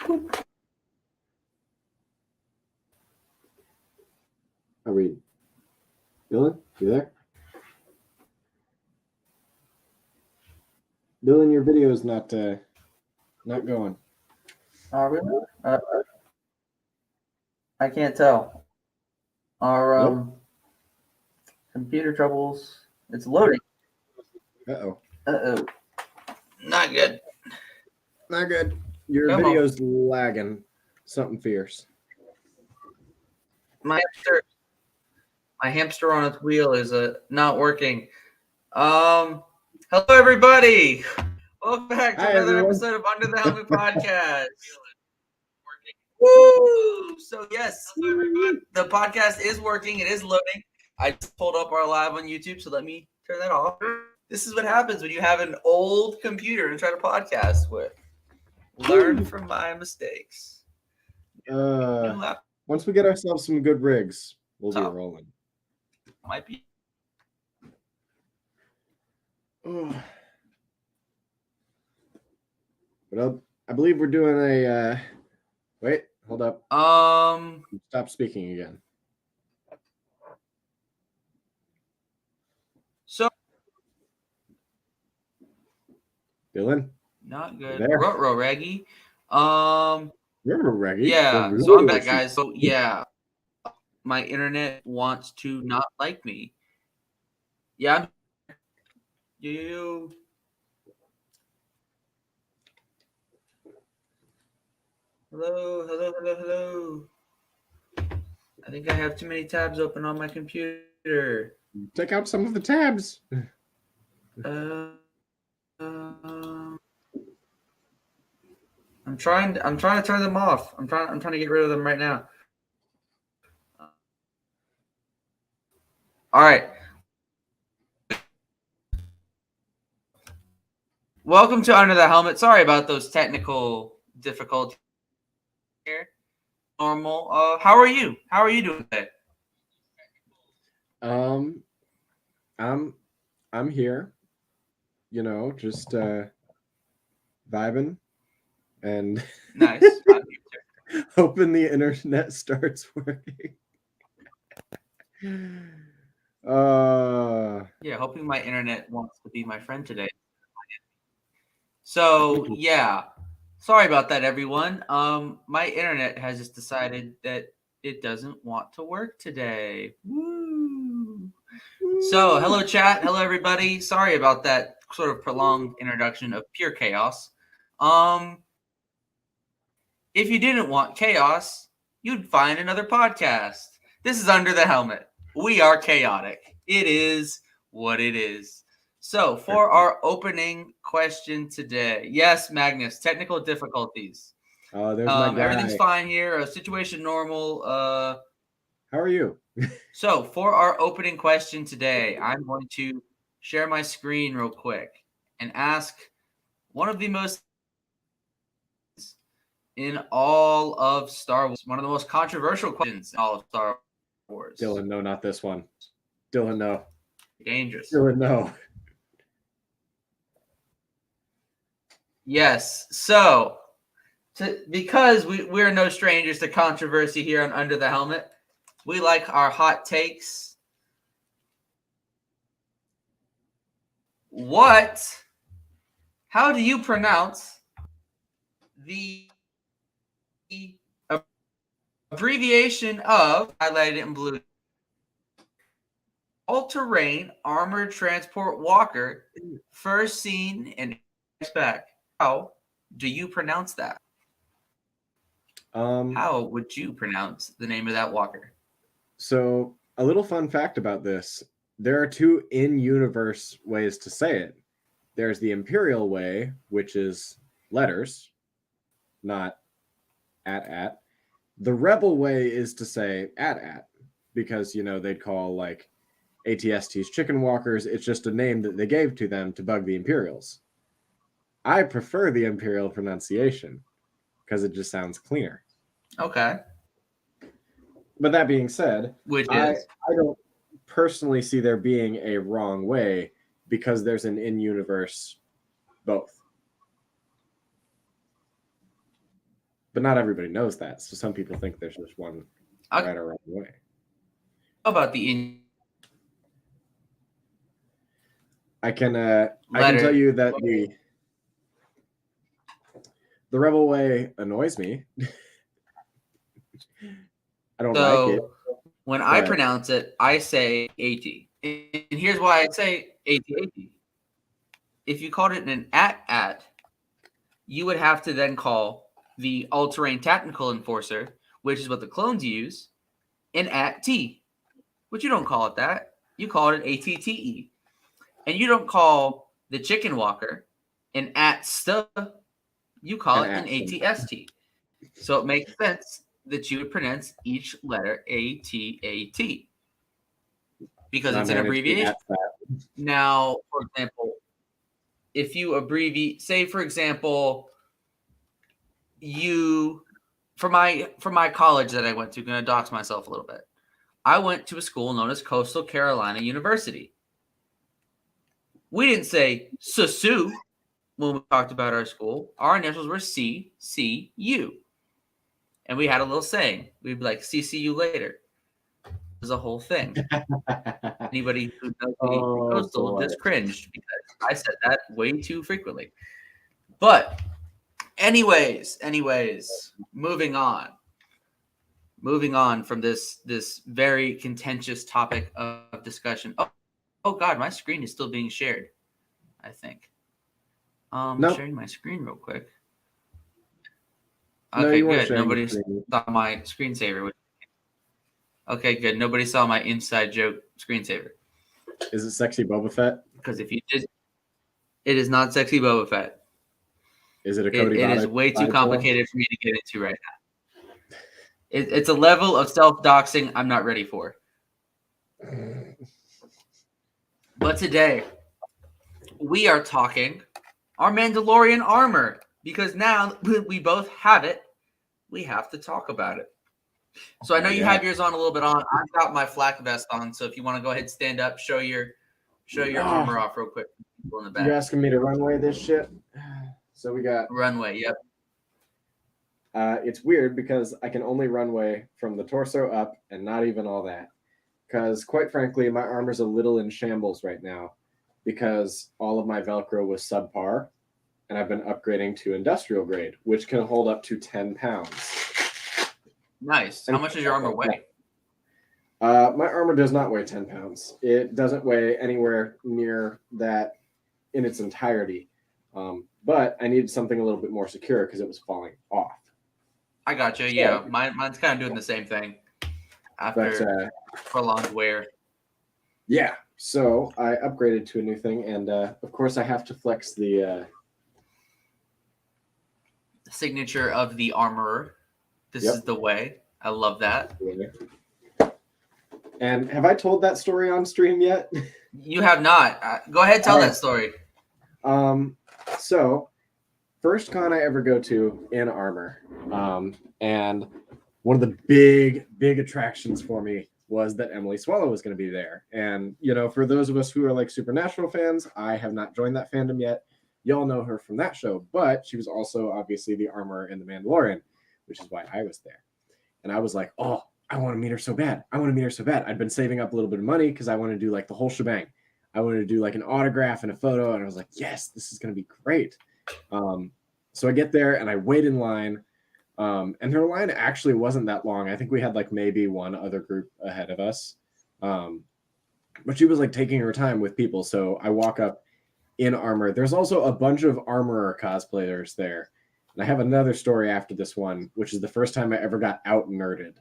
Are we, Dylan? You there? Dylan, your video is not going. Really? I can't tell. Our Nope. computer troubles. It's loading. Uh-oh. Uh-oh. Not good. Not good. Your Come on. video's lagging. Something fierce. My hamster on its wheel is not working. Hello everybody. Welcome back to Hi, another everyone. episode of Under the Helmet Podcast. Woo! So yes, the podcast is working. It is loading. I just pulled up our live on YouTube, so let me turn that off. This is what happens when you have an old computer and try to podcast with. Learn from my mistakes. Once we get ourselves some good rigs, we'll be rolling. Might be. But I believe we're doing a. Wait, hold up. Stop speaking again. So. Dylan. Not good. Ruh-roh, Reggie. Reggie. Yeah. So I'm back, guys. So yeah, my internet wants to not like me. Yeah. You. Hello. I think I have too many tabs open on my computer. Take out some of the tabs. I'm trying to turn them off. I'm trying to get rid of them right now. All right. Welcome to Under the Helmet. Sorry about those technical difficulties here. Normal. How are you? How are you doing today? I'm here. You know, just vibing and nice. Hoping the internet starts working. Yeah, hoping my internet wants to be my friend today. So yeah, sorry about that, everyone. My internet has just decided that it doesn't want to work today. Woo! So hello, chat. Hello, everybody. Sorry about that sort of prolonged introduction of pure chaos. If you didn't want chaos, you'd find another podcast. This is Under the Helmet. We are chaotic. It is what it is. So, for our opening question today, yes, Magnus, technical difficulties. Oh, there's my guy. Everything's fine here. Situation normal. How are you? So, for our opening question today, I'm going to share my screen real quick and ask one of the most in all of Star Wars, one of the most controversial questions in all of Star Wars. Dylan, no, not this one. Dylan, no. Dangerous. Dylan, no. Yes. So, because we're no strangers to controversy here on Under the Helmet, we like our hot takes. How do you pronounce the abbreviation of, highlighted in blue, all-terrain armored transport walker, first seen in spec? How do you pronounce that? How would you pronounce the name of that walker? So, a little fun fact about this. There are two in-universe ways to say it. There's the Imperial way, which is letters, not at. The Rebel way is to say at, because, you know, they'd call, like, ATSTs chicken walkers. It's just a name that they gave to them to bug the Imperials. I prefer the Imperial pronunciation because it just sounds cleaner. Okay. But that being said, I don't personally see there being a wrong way because there's an in-universe both. But not everybody knows that. So some people think there's just one right or wrong way. How about the I can tell you that the rebel way annoys me. I don't like it. When I pronounce it, I say AT. And here's why I say AT. If you called it an at, you would have to then call the all-terrain tactical enforcer, which is what the clones use, an at-T. But you don't call it that. You call it an ATTE. And you don't call the chicken walker an at-st. You call it an ATST. So it makes sense that you would pronounce each letter ATAT because it's an abbreviation. Now, for example, if you abbreviate, say, for example, for my college that I went to, going to dox myself a little bit. I went to a school known as Coastal Carolina University. We didn't say SUSU when we talked about our school. Our initials were CCU. And we had a little saying. We'd be like, see you later. It was a whole thing. Anybody who knows me Coastal just cringed because I said that way too frequently. But anyways, moving on from this very contentious topic of discussion. Oh God, my screen is still being shared, I think. Nope. Sharing my screen real quick. Okay, no, good. Nobody saw my screensaver. Okay, good. Nobody saw my inside joke screensaver. Is it Sexy Boba Fett? Because if you did, it is not Sexy Boba Fett. Is it a Cody? It is way too complicated for me to get into right now. It's a level of self-doxing I'm not ready for. But today, we are talking our Mandalorian armor. Because now we both have it, we have to talk about it. So I know you have yours on a little bit on. I've got my flak vest on. So if you want to go ahead and stand up, show your armor off real quick. People in the back. You're asking me to runway this shit? So we got runway. Yep. It's weird because I can only runway from the torso up and not even all that. Because quite frankly, my armor's a little in shambles right now because all of my Velcro was subpar. And I've been upgrading to industrial grade, which can hold up to 10 pounds. Nice. How much does your armor weigh? My armor does not weigh 10 pounds. It doesn't weigh anywhere near that in its entirety. But I needed something a little bit more secure because it was falling off. I got you. Yeah, mine's kind of doing the same thing after prolonged wear. Yeah. So I upgraded to a new thing, and of course I have to flex the signature of the armorer. This is the way. I love that. And have I told that story on stream yet? You have not. Go ahead, tell that story. So first con I ever go to in armor, and one of the big attractions for me was that Emily Swallow was going to be there. And for those of us who are like Supernatural fans, I have not joined that fandom yet. Y'all know her from that show, but she was also obviously the armorer in The Mandalorian, which is why I was there. And I was like, oh, I want to meet her so bad. I'd been saving up a little bit of money because I wanted to do like the whole shebang. I wanted to do like an autograph and a photo. And I was like, yes, this is going to be great. So I get there and I wait in line. And her line actually wasn't that long. I think we had like maybe one other group ahead of us. But she was like taking her time with people. So I walk up in armor. There's also a bunch of armorer cosplayers there. And I have another story after this one, which is the first time I ever got out nerded.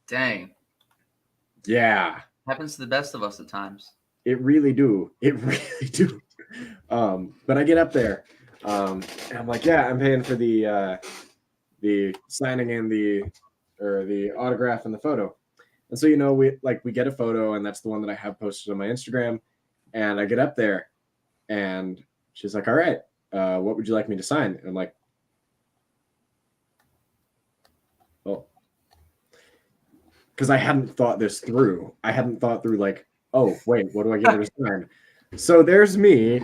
Dang. Yeah. Happens to the best of us at times. It really do. But I get up there. And I'm like, yeah, I'm paying for the signing and the autograph and the photo. And so, we get a photo, and that's the one that I have posted on my Instagram. And I get up there and she's like, all right, what would you like me to sign? And I'm like, oh, because I hadn't thought this through. I hadn't thought through like, oh, wait, what do I get her to sign? So there's me,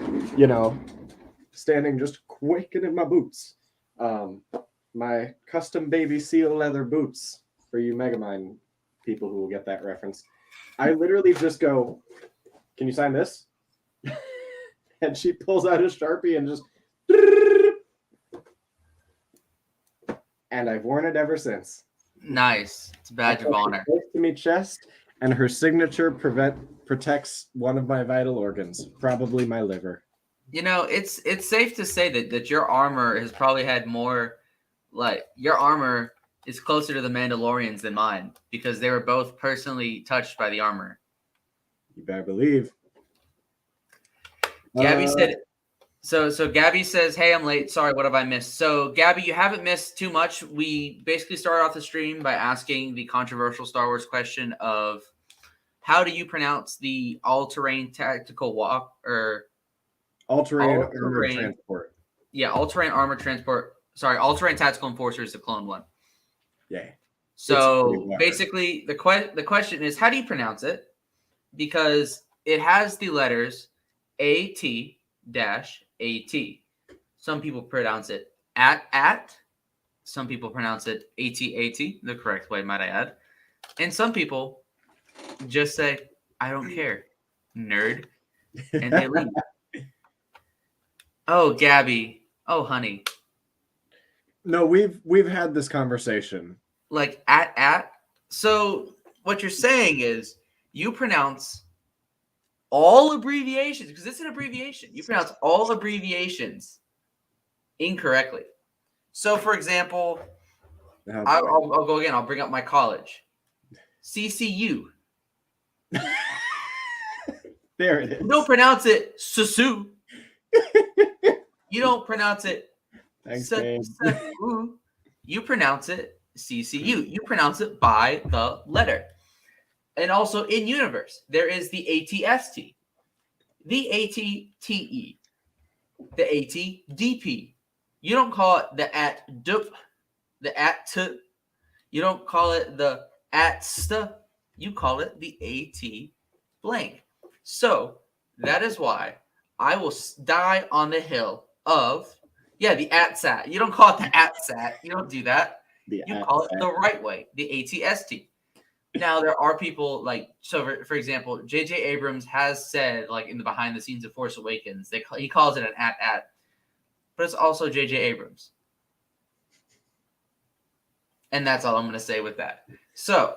standing just quaking in my boots. my custom baby seal leather boots for you Megamind people who will get that reference. I literally just go, "Can you sign this?" And she pulls out a Sharpie and just, and I've worn it ever since. Nice. It's a badge of honor. Close to me chest, and her signature protects one of my vital organs, probably my liver. You know, it's safe to say that your armor has probably had more, like, your armor is closer to the Mandalorians than mine because they were both personally touched by the armor. You better believe. Gabby said, so Gabby says, "Hey, I'm late. Sorry, what have I missed?" So Gabby, you haven't missed too much. We basically started off the stream by asking the controversial Star Wars question of how do you pronounce the all-terrain tactical walk or all-terrain armor transport? Yeah, all-terrain armor transport. Sorry, all-terrain tactical enforcer is the clone one. Yeah. So basically, the question is, how do you pronounce it? Because it has the letters AT-AT. Some people pronounce it at. Some people pronounce it AT-AT, the correct way, might I add. And some people just say, "I don't care, nerd," and they leave. Oh, Gabby. Oh, honey. No, we've had this conversation. Like at. So what you're saying is you pronounce all abbreviations, because it's an abbreviation. You pronounce all abbreviations incorrectly. So, for example, I'll go again. I'll bring up my college. CCU. There it is. You don't pronounce it Susu. You don't pronounce it Susu. You pronounce it CCU. You pronounce it by the letter. And also in universe, there is the ATST, the ATTE, the ATDP. You don't call it the AT-DUP, the AT-T. You don't call it the AT-ST. You call it the AT blank. So that is why I will die on the hill of, the ATSAT. You don't call it the ATSAT. You don't do that. You call it the right way, the ATST. Now, there are people like, so for example, J.J. Abrams has said, like in the behind the scenes of Force Awakens, he calls it an at, but it's also J.J. Abrams. And that's all I'm going to say with that. So,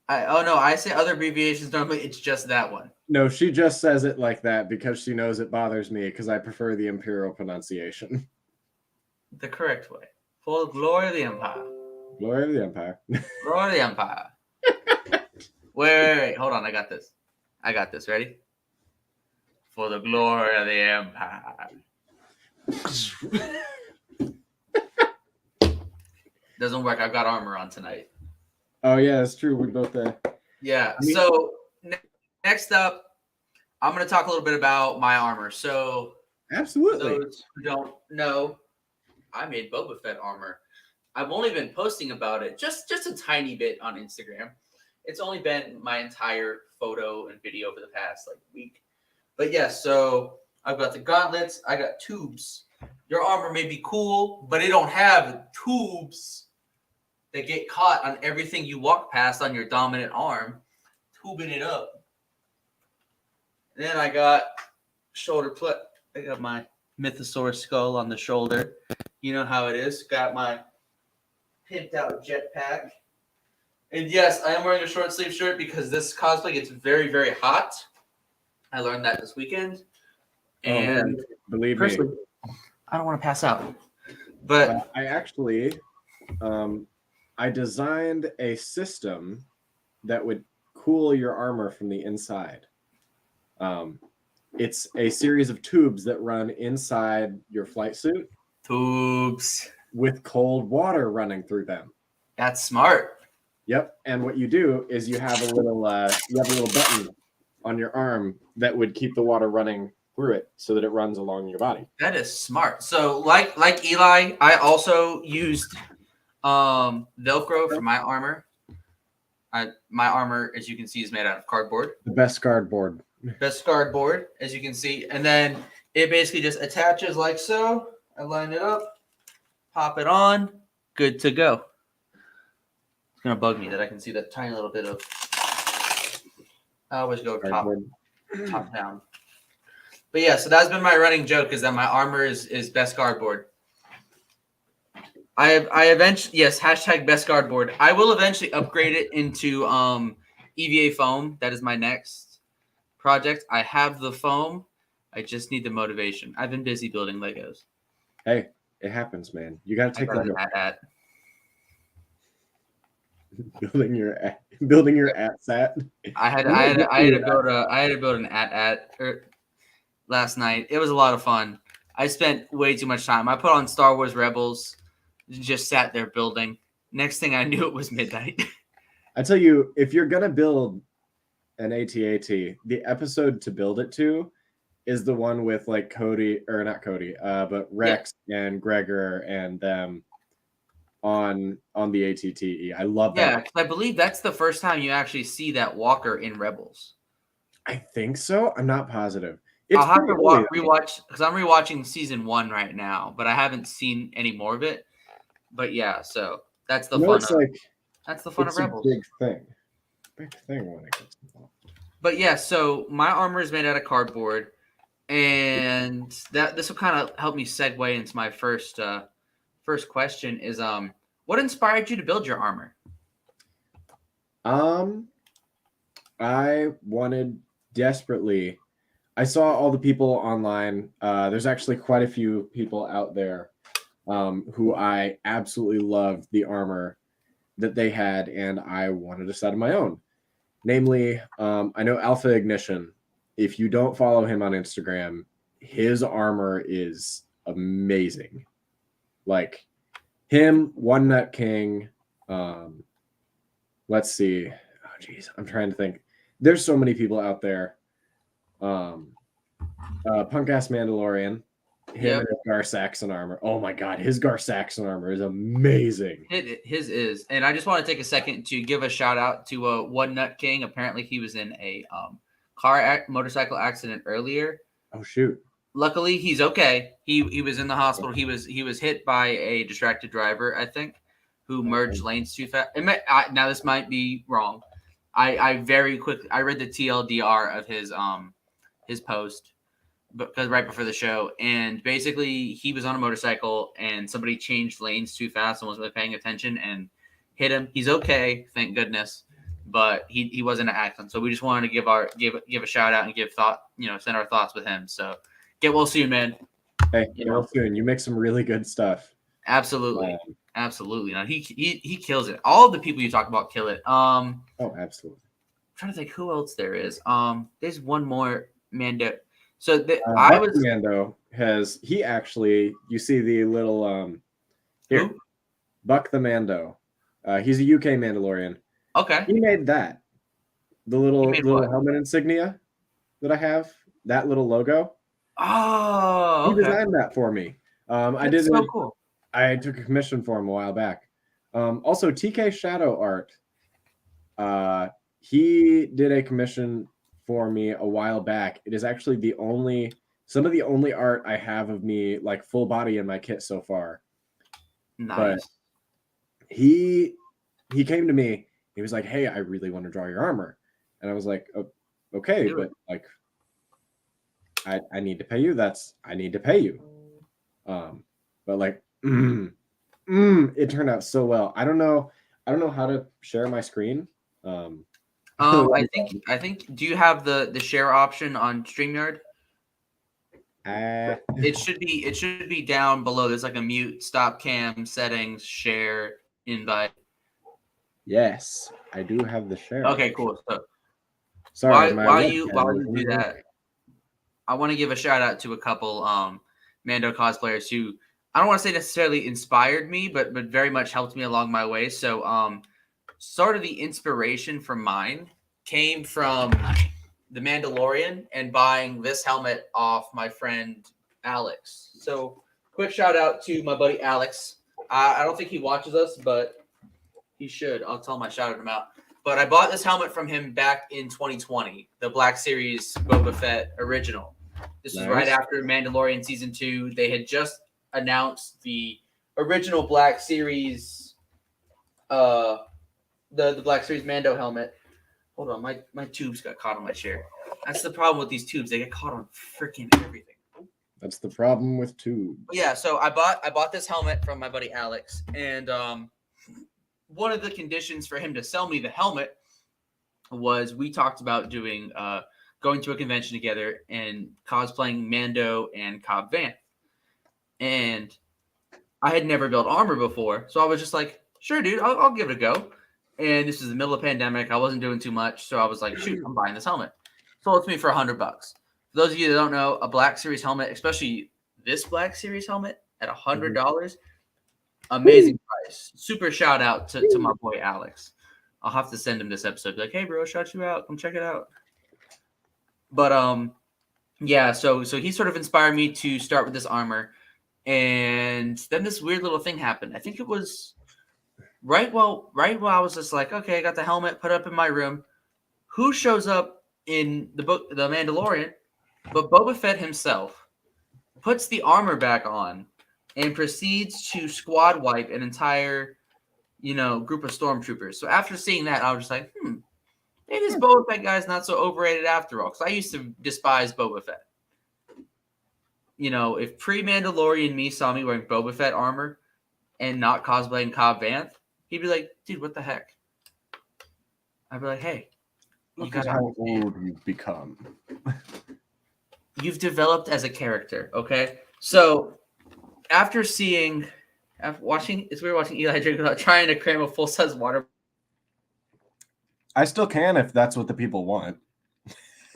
I say other abbreviations normally. It's just that one. No, she just says it like that because she knows it bothers me because I prefer the Imperial pronunciation. The correct way. For the glory of the Empire. Glory of the Empire. Glory of the Empire. Wait. Hold on. I got this. Ready? For the glory of the Empire. Doesn't work. I've got armor on tonight. Oh, yeah, that's true. We both Yeah. So next up, I'm going to talk a little bit about my armor. So absolutely. For those who don't know, I made Boba Fett armor. I've only been posting about it just a tiny bit on Instagram. It's only been my entire photo and video for the past week. But yes, so I've got the gauntlets. I got tubes. Your armor may be cool, but it don't have tubes that get caught on everything you walk past on your dominant arm, tubing it up. And then I got shoulder plate. I got my Mythosaur skull on the shoulder. You know how it is. Got my pimped out jetpack. And yes, I am wearing a short sleeve shirt because this cosplay gets very, very hot. I learned that this weekend. And believe me, I don't want to pass out. But I actually I designed a system that would cool your armor from the inside. It's a series of tubes that run inside your flight suit. Tubes. With cold water running through them. That's smart. Yep. And what you do is you have a little button on your arm that would keep the water running through it so that it runs along your body. That is smart. So like Eli, I also used Velcro for my armor. My armor, as you can see, is made out of cardboard. The best cardboard. Best cardboard, as you can see. And then it basically just attaches like so. I line it up. Pop it on. Good to go. It's gonna bug me that I can see that tiny little bit of. I always go top down. But yeah, so that's been my running joke is that my armor is best guard board. I eventually hashtag best guard board. I will eventually upgrade it into EVA foam. That is my next project. I have the foam. I just need the motivation. I've been busy building Legos. Hey, it happens, man. You got to take an the building your at-sat. I had to build an at last night. It was a lot of fun. I spent way too much time. I put on Star Wars Rebels, just sat there building. Next thing I knew, it was midnight. I tell you, if you're gonna build an AT-AT, the episode to build it to is the one with like but Rex and Gregor and them on the ATTE. I love that. Yeah, because I believe that's the first time you actually see that walker in Rebels. I think so. I'm not positive. I'll have to rewatch because I'm rewatching season 1 right now, but I haven't seen any more of it. But yeah, so that's the fun. That's the fun of Rebels. Big thing when it gets involved. But yeah, so my armor is made out of cardboard, and this will kind of help me segue into my first question is what inspired you to build your armor? I wanted desperately. I saw all the people online. There's actually quite a few people out there who I absolutely loved the armor that they had, and I wanted a set of my own. Namely, I know Alpha Ignition. If you don't follow him on Instagram, his armor is amazing. Like him, One Nut King. Let's see. Oh, geez, I'm trying to think. There's so many people out there. Punk ass Mandalorian. Him and his Gar Saxon armor. Oh my god, his Gar Saxon armor is amazing. His is, and I just want to take a second to give a shout out to One Nut King. Apparently, he was in a motorcycle accident earlier. Oh shoot! Luckily, he's okay. He was in the hospital. He was hit by a distracted driver, I think, who merged lanes too fast. Now this might be wrong. I very quickly read the TLDR of his post because right before the show, and basically he was on a motorcycle and somebody changed lanes too fast and wasn't really paying attention and hit him. He's okay, thank goodness, but he wasn't an accident. So we just wanted to give a shout out and send our thoughts with him. So get well soon, man. Hey, get well soon. You make some really good stuff. Absolutely. Absolutely. Now he kills it. All of the people you talk about kill it. Oh, absolutely. I'm trying to think who else there is. There's one more Mando. So Mando he actually, you see the little here, who? Buck the Mando. He's a UK Mandalorian. Okay. He made that. The little helmet insignia that I have, that little logo. Oh, okay. He designed that for me. That's so cool. I took a commission for him a while back. Also, TK Shadow Art. He did a commission for me a while back. It is actually some of the only art I have of me like full body in my kit so far. Nice. But he came to me. He was like, "Hey, I really want to draw your armor," and I was like, "Oh, okay, but like, I need to pay you. I need to pay you." But like, it turned out so well. I don't know how to share my screen. I think. Do you have the share option on StreamYard? It should be down below. There's like a mute, stop cam, settings, share, invite. Yes, I do have the share. Okay, cool. So, sorry, while you do that, I want to give a shout out to a couple Mando cosplayers who I don't want to say necessarily inspired me, but very much helped me along my way. So sort of the inspiration for mine came from the Mandalorian and buying this helmet off my friend Alex. So quick shout out to my buddy Alex. I don't think he watches us, but he should. I'll tell him I shouted him out. But I bought this helmet from him back in 2020, the Black Series Boba Fett original. This was right after Mandalorian Season 2. They had just announced the original Black Series, the Black Series Mando helmet. Hold on, my tubes got caught on my chair. That's the problem with these tubes; they get caught on freaking everything. That's the problem with tubes. But yeah, so I bought this helmet from my buddy Alex, and one of the conditions for him to sell me the helmet was we talked about doing going to a convention together and cosplaying Mando and Cobb Vanth. And I had never built armor before, so I was just like, sure, dude, I'll give it a go. And this is the middle of the pandemic. I wasn't doing too much, so I was like, shoot, I'm buying this helmet. Sold it to me for $100. For those of you that don't know, a Black Series helmet, especially this Black Series helmet at $100, amazing price. Super shout out to my boy Alex. I'll have to send him this episode. Be like, hey, bro, shout you out. Come check it out. But yeah. So he sort of inspired me to start with this armor, and then this weird little thing happened. I think it was right while I was just like, okay, I got the helmet put up in my room. Who shows up in the book, The Mandalorian, but Boba Fett himself puts the armor back on and proceeds to squad wipe an entire, group of stormtroopers. So after seeing that, I was just like, maybe this Boba Fett guy's not so overrated after all. Because I used to despise Boba Fett. If pre-Mandalorian me saw me wearing Boba Fett armor and not cosplaying Cobb Vanth, he'd be like, dude, what the heck? I'd be like, hey, look at how old you've become. You've developed as a character, okay? So after watching Eli drink without trying to cram a full-size water I still can if that's what the people want.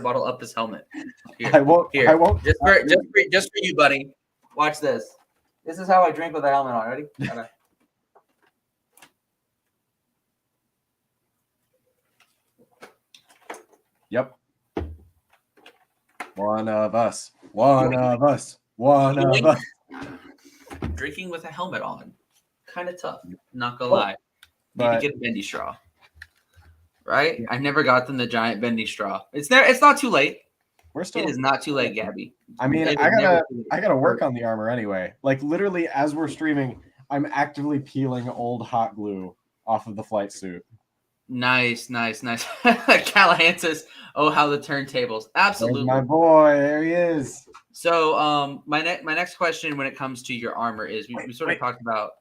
bottle up his helmet. Here, I won't. Here. I won't. Just for you, buddy. Watch this. This is how I drink with a helmet on. Ready? Yep. One of us. One of us. One of us. Drinking with a helmet on. Kind of tough. Not gonna lie. Need to get a bendy straw. Right? I never got them the giant bendy straw. It's not too late. It is not too late, Gabby. I mean, I gotta work on the armor anyway. Like literally, as we're streaming, I'm actively peeling old hot glue off of the flight suit. Nice. Callahan says, "Oh, how the turntables!" Absolutely, There's my boy. There he is. So, my next question when it comes to your armor is we sort of talked about.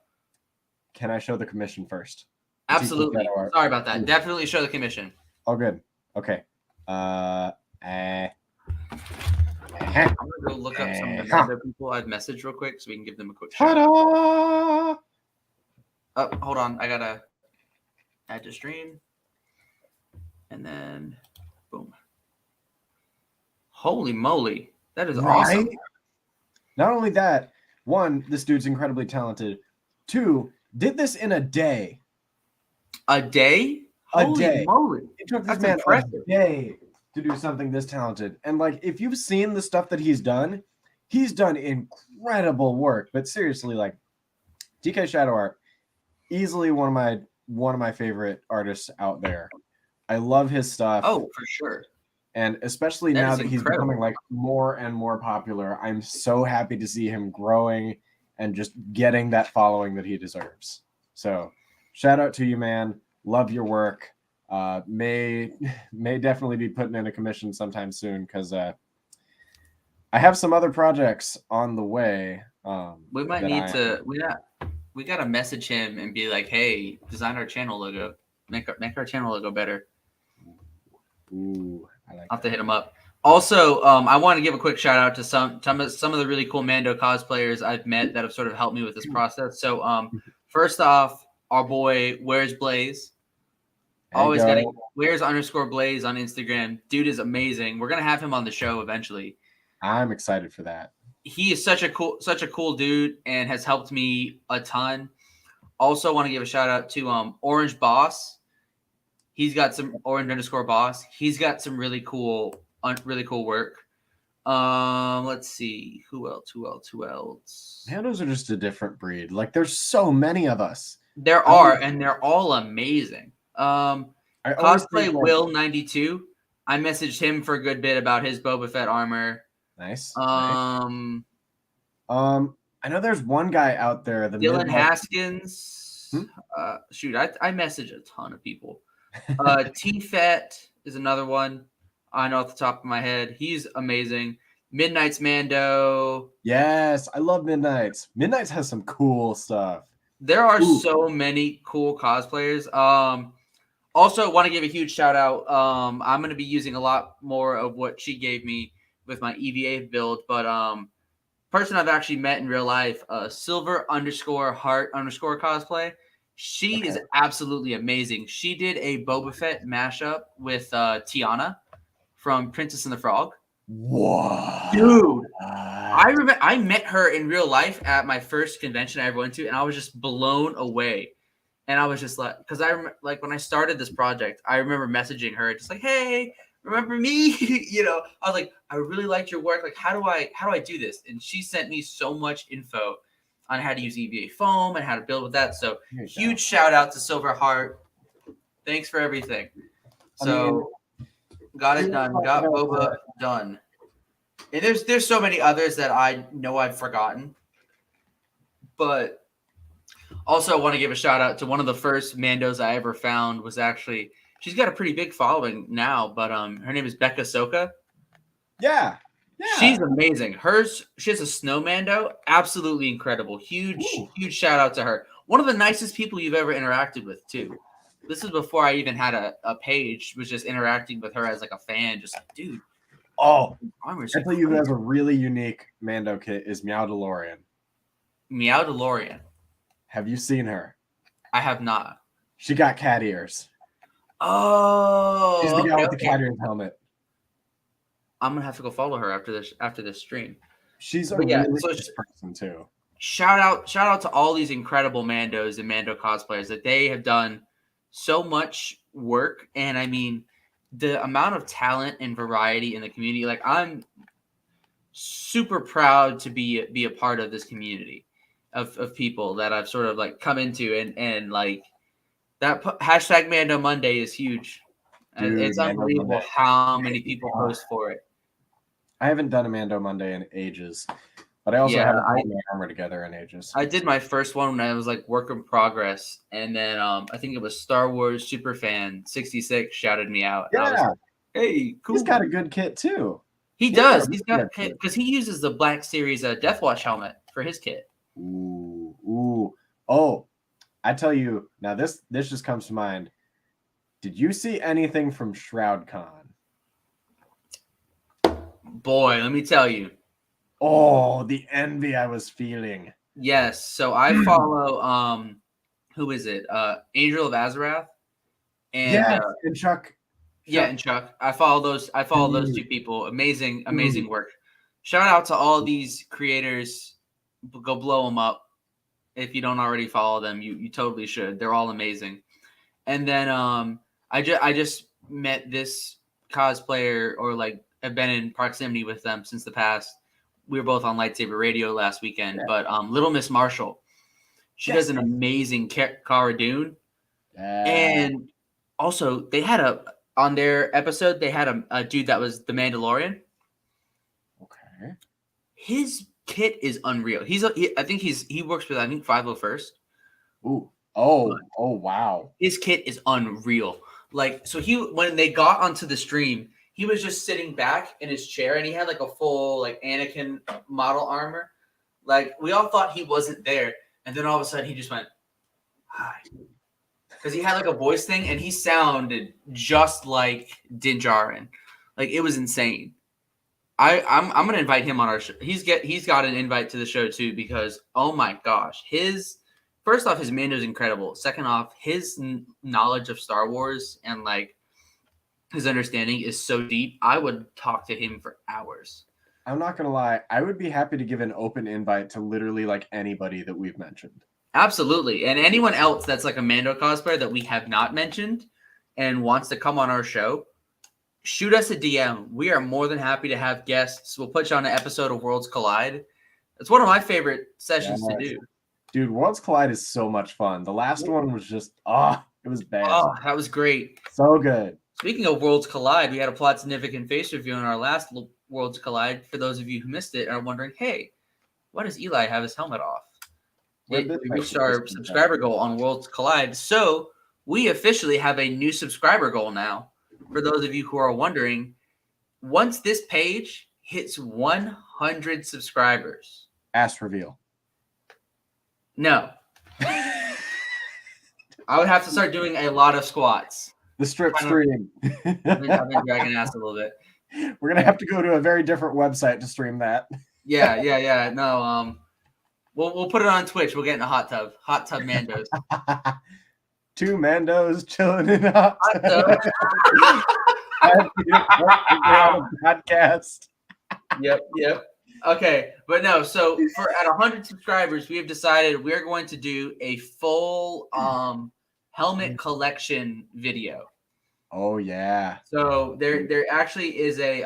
Can I show the commission first? Absolutely. Sorry about that. Definitely show the commission. Oh, good. Okay. I'm gonna go look up some of the other people I've messaged real quick so we can give them a quick shout out. Oh, hold on. I gotta add to stream. And then boom. Holy moly. That is awesome. Not only that, one, this dude's incredibly talented. Two, did this in a day. A day? Holy moly. It took this man a day to do something this talented. And like, if you've seen the stuff that he's done incredible work. But seriously, like DK Shadow Art, easily one of my favorite artists out there. I love his stuff. Oh, for sure. And especially now that he's becoming like more and more popular, I'm so happy to see him growing and just getting that following that he deserves. So shout out to you, man. Love your work. May definitely be putting in a commission sometime soon because I have some other projects on the way. We might need to. We got to message him and be like, "Hey, design our channel logo. Make our channel logo better." Ooh, I like. I'll have to hit him up. Also, I want to give a quick shout out to some of the really cool Mando cosplayers I've met that have sort of helped me with this process. So, first off, our boy Where's Blaze. Always got Where's_Blaze on Instagram. Dude is amazing. We're gonna have him on the show eventually. I'm excited for that. He is such a cool dude and has helped me a ton. Also, want to give a shout out to Orange Boss. He's got some Orange_Boss. He's got some really cool work. Let's see who else. Mandos are just a different breed. Like there's so many of us. There are, and they're all amazing. Cosplay Will 92. I messaged him for a good bit about his Boba Fett armor. Nice. I I know there's one guy out there. The Dylan Midwest. Haskins. Shoot, I message a ton of people. T-Fet is another one. I know off the top of my head. He's amazing. Midnight's Mando. Yes, I love Midnight's. Midnight's has some cool stuff. There are so many cool cosplayers. Also want to give a huge shout out. I'm going to be using a lot more of what she gave me with my EVA build, but person I've actually met in real life, silver_heart_ cosplay. She is absolutely amazing. She did a Boba Fett mashup with Tiana from Princess and the Frog. What? Dude, I remember I met her in real life at my first convention I ever went to, and I was just blown away. And I was just like, because I remember, like, when I started this project, I remember messaging her just like, hey, remember me? You know, I was like, I really liked your work. Like, how do I do this? And she sent me so much info on how to use EVA foam and how to build with that. So huge shout out to Silverheart. Thanks for everything. So got it done. Got Boba done. And there's so many others that I know I've forgotten. But also I want to give a shout out to one of the first Mandos I ever found was actually, she's got a pretty big following now, but her name is Becca Soka. Yeah. She's amazing. She has a snow Mando, absolutely incredible. Huge shout out to her. One of the nicest people you've ever interacted with too. This is before I even had a page, was just interacting with her as like a fan, just like, dude. Oh, I tell you who has a really unique Mando kit is Meowdalorian. Meowdalorian. Have you seen her? I have not. She got cat ears. Oh, she's the guy with the cat ears helmet. I'm gonna have to go follow her after this stream. She's a really nice person too. Shout out to all these incredible Mandos and Mando cosplayers that they have done so much work, and I mean the amount of talent and variety in the community. Like, I'm super proud to be a part of this community of people that I've sort of like come into, and like that hashtag Mando Monday is huge. Dude, it's unbelievable how many people post for it. I haven't done a Mando Monday in ages, but I also haven't put my armor together in ages. I did my first one when I was like work in progress, and then I think it was Star Wars Superfan 66 shouted me out. Yeah, I was like, hey, cool. He's got a good kit too. He does. He's got a kit because he uses the Black Series Death Watch helmet for his kit. Ooh. Oh, I tell you now. This just comes to mind. Did you see anything from ShroudCon? Boy, let me tell you. Oh, the envy I was feeling. Yes. So I follow who is it? Angel of Azarath. And and Chuck. Yeah, and Chuck. I follow those two people. Amazing work. Shout out to all these creators. Go blow them up. If you don't already follow them, you totally should. They're all amazing. And then I just met this cosplayer, or like have been in proximity with them since the past. We were both on Lightsaber Radio last weekend, but Little Miss Marshall, she does an amazing Cara Dune. And also they had on their episode, they had a dude that was the Mandalorian. Okay. His kit is unreal. I think he works with 501st. Ooh. Oh, wow. His kit is unreal. Like, so when they got onto the stream, he was just sitting back in his chair, and he had like a full like Anakin model armor. Like, we all thought he wasn't there, and then all of a sudden he just went, hi. Because he had like a voice thing, and he sounded just like Din Djarin. Like, it was insane. I'm gonna invite him on our show. He's got an invite to the show too, because oh my gosh, first off, his Mando is incredible. Second off, his knowledge of Star Wars and like his understanding is so deep. I would talk to him for hours. I'm not gonna lie, I would be happy to give an open invite to literally like anybody that we've mentioned. Absolutely, and anyone else that's like a Mando cosplayer that we have not mentioned and wants to come on our show, shoot us a DM. We are more than happy to have guests. We'll put you on an episode of Worlds Collide. It's one of my favorite sessions to do. Dude, Worlds Collide is so much fun. The last one was just, it was bad. Oh, that was great. So good. Speaking of Worlds Collide, we had a plot significant face review in our last Worlds Collide. For those of you who missed it and are wondering, hey, Why does Eli have his helmet off? Where We did this reached happen? our subscriber goal on Worlds Collide. So we officially have a new subscriber goal now. For those of you who are wondering, once this page hits 100 subscribers. Ass reveal. No. I would have to start doing a lot of squats. The strip stream. I've been dragging ass a little bit. We're gonna have to go to a very different website to stream that. Yeah. No, we'll put it on Twitch. We'll get in a hot tub Mandos. 2 Mandos chilling in a hot tub. Podcast. Yep. Okay, but no. So for at 100 subscribers, we have decided we're going to do a full helmet collection video. Oh yeah. So there actually is a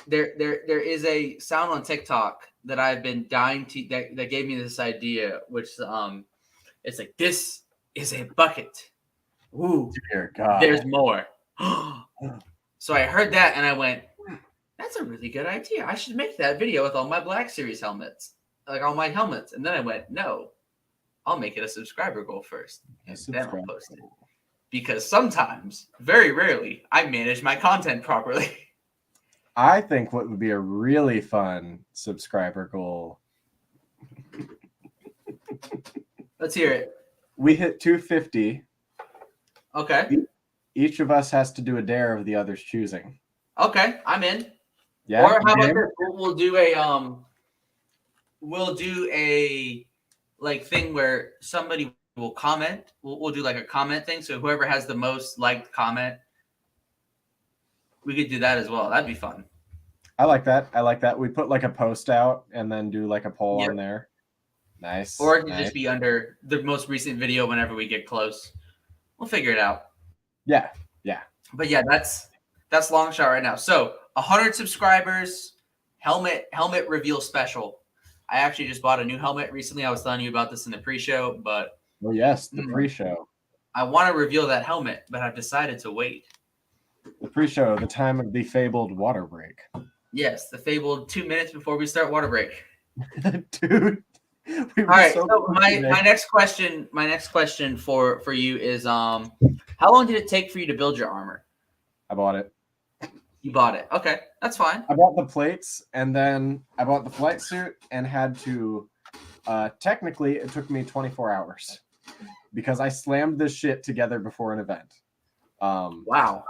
there is a sound on TikTok that I've been dying to that gave me this idea, which it's like, this is a bucket. Ooh, dear God. There's more. So I heard that and I went, that's a really good idea. I should make that video with all my Black Series helmets, like all my helmets. And then I went, no, I'll make it a subscriber goal first, and then I'll post it. Because sometimes, very rarely, I manage my content properly. I think what would be a really fun subscriber goal. Let's hear it. We hit 250. Okay. Each of us has to do a dare of the other's choosing. Okay, I'm in. Yeah. Or how about this? We'll do a like thing where somebody will comment. We'll do like a comment thing. So whoever has the most liked comment, we could do that as well. That'd be fun. I like that. We put like a post out and then do like a poll on there. Nice. Or it could just be under the most recent video whenever we get close. We'll figure it out. Yeah. But yeah, that's long shot right now. So 100 subscribers, helmet reveal special. I actually just bought a new helmet recently. I was telling you about this in the pre-show, but yes, the pre-show. I want to reveal that helmet, but I've decided to wait. The pre-show, the time of the fabled water break. Yes, the fabled 2 minutes before we start water break. Dude. All right. So my next question for you is how long did it take for you to build your armor? I bought it. You bought it. Okay, that's fine. I bought the plates and then I bought the flight suit and had to technically it took me 24 hours because I slammed this shit together before an event. Wow.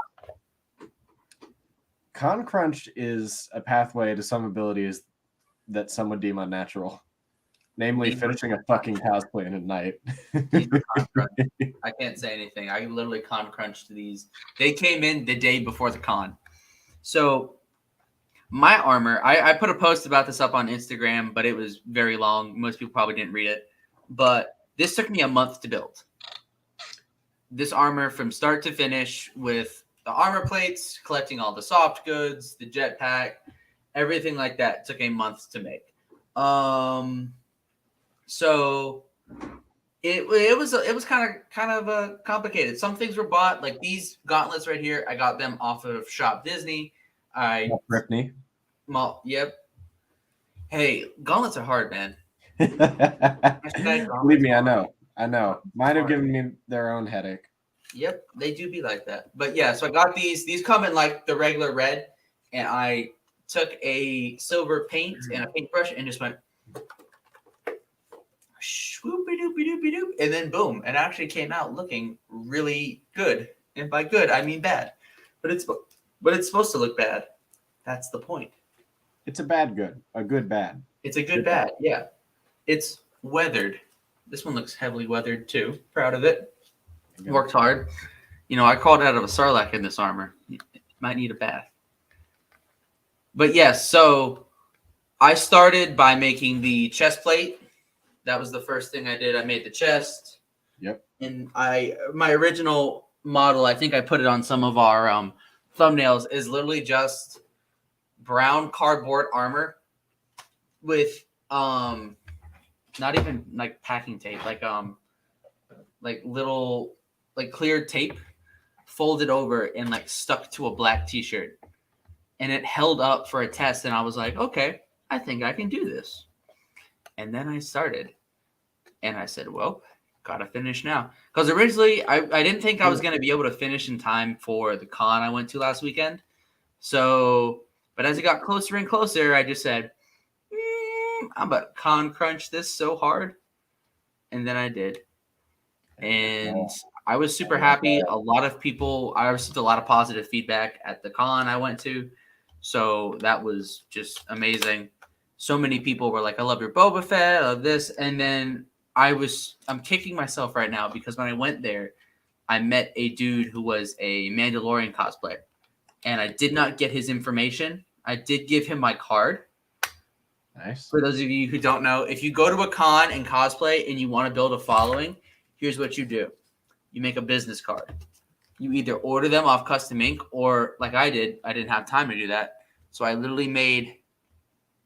Con crunch is a pathway to some abilities that some would deem unnatural. Namely, finishing a fucking cosplay in a night. I can't say anything. I literally con crunched these. They came in the day before the con. So my armor, I put a post about this up on Instagram, but it was very long. Most people probably didn't read it. But this took me a month to build. This armor from start to finish with the armor plates, collecting all the soft goods, the jetpack, everything like that took a month to make. So it was kind of complicated. Some things were bought, like these gauntlets right here. I got them off of Shop Disney. Britney. Yep. Hey, gauntlets are hard, man. Believe me, I know. Mine have given me their own headache. Yep, they do be like that. But yeah, so I got these. These come in like the regular red, and I took a silver paint and a paintbrush and just went swoopy doopy doopy doop, and then boom, it actually came out looking really good. And by good, I mean bad. But it's supposed to look bad. That's the point. It's a bad good, a good bad. It's a good bad, yeah. It's weathered. This one looks heavily weathered too. Proud of it. Worked hard. You know, I crawled out of a sarlacc in this armor. Might need a bath. But yes, so I started by making the chest plate. That was the first thing I did. I made the chest. Yep. And my original model, I think I put it on some of our thumbnails, is literally just brown cardboard armor with not even like packing tape, like little like clear tape folded over and like stuck to a black t-shirt. And it held up for a test, and I was like, okay, I think I can do this. And then I started. And I said, well, gotta finish now. Because originally, I didn't think I was going to be able to finish in time for the con I went to last weekend. So, but as it got closer and closer, I just said, I'm about to con crunch this so hard. And then I did. And I was super happy. A lot of people, I received a lot of positive feedback at the con I went to. So that was just amazing. So many people were like, I love your Boba Fett, I love this. And then I'm kicking myself right now because when I went there, I met a dude who was a Mandalorian cosplayer. And I did not get his information. I did give him my card. Nice. For those of you who don't know, if you go to a con and cosplay and you want to build a following, here's what you do. You make a business card. You either order them off Custom Ink or like I did, I didn't have time to do that. So I literally made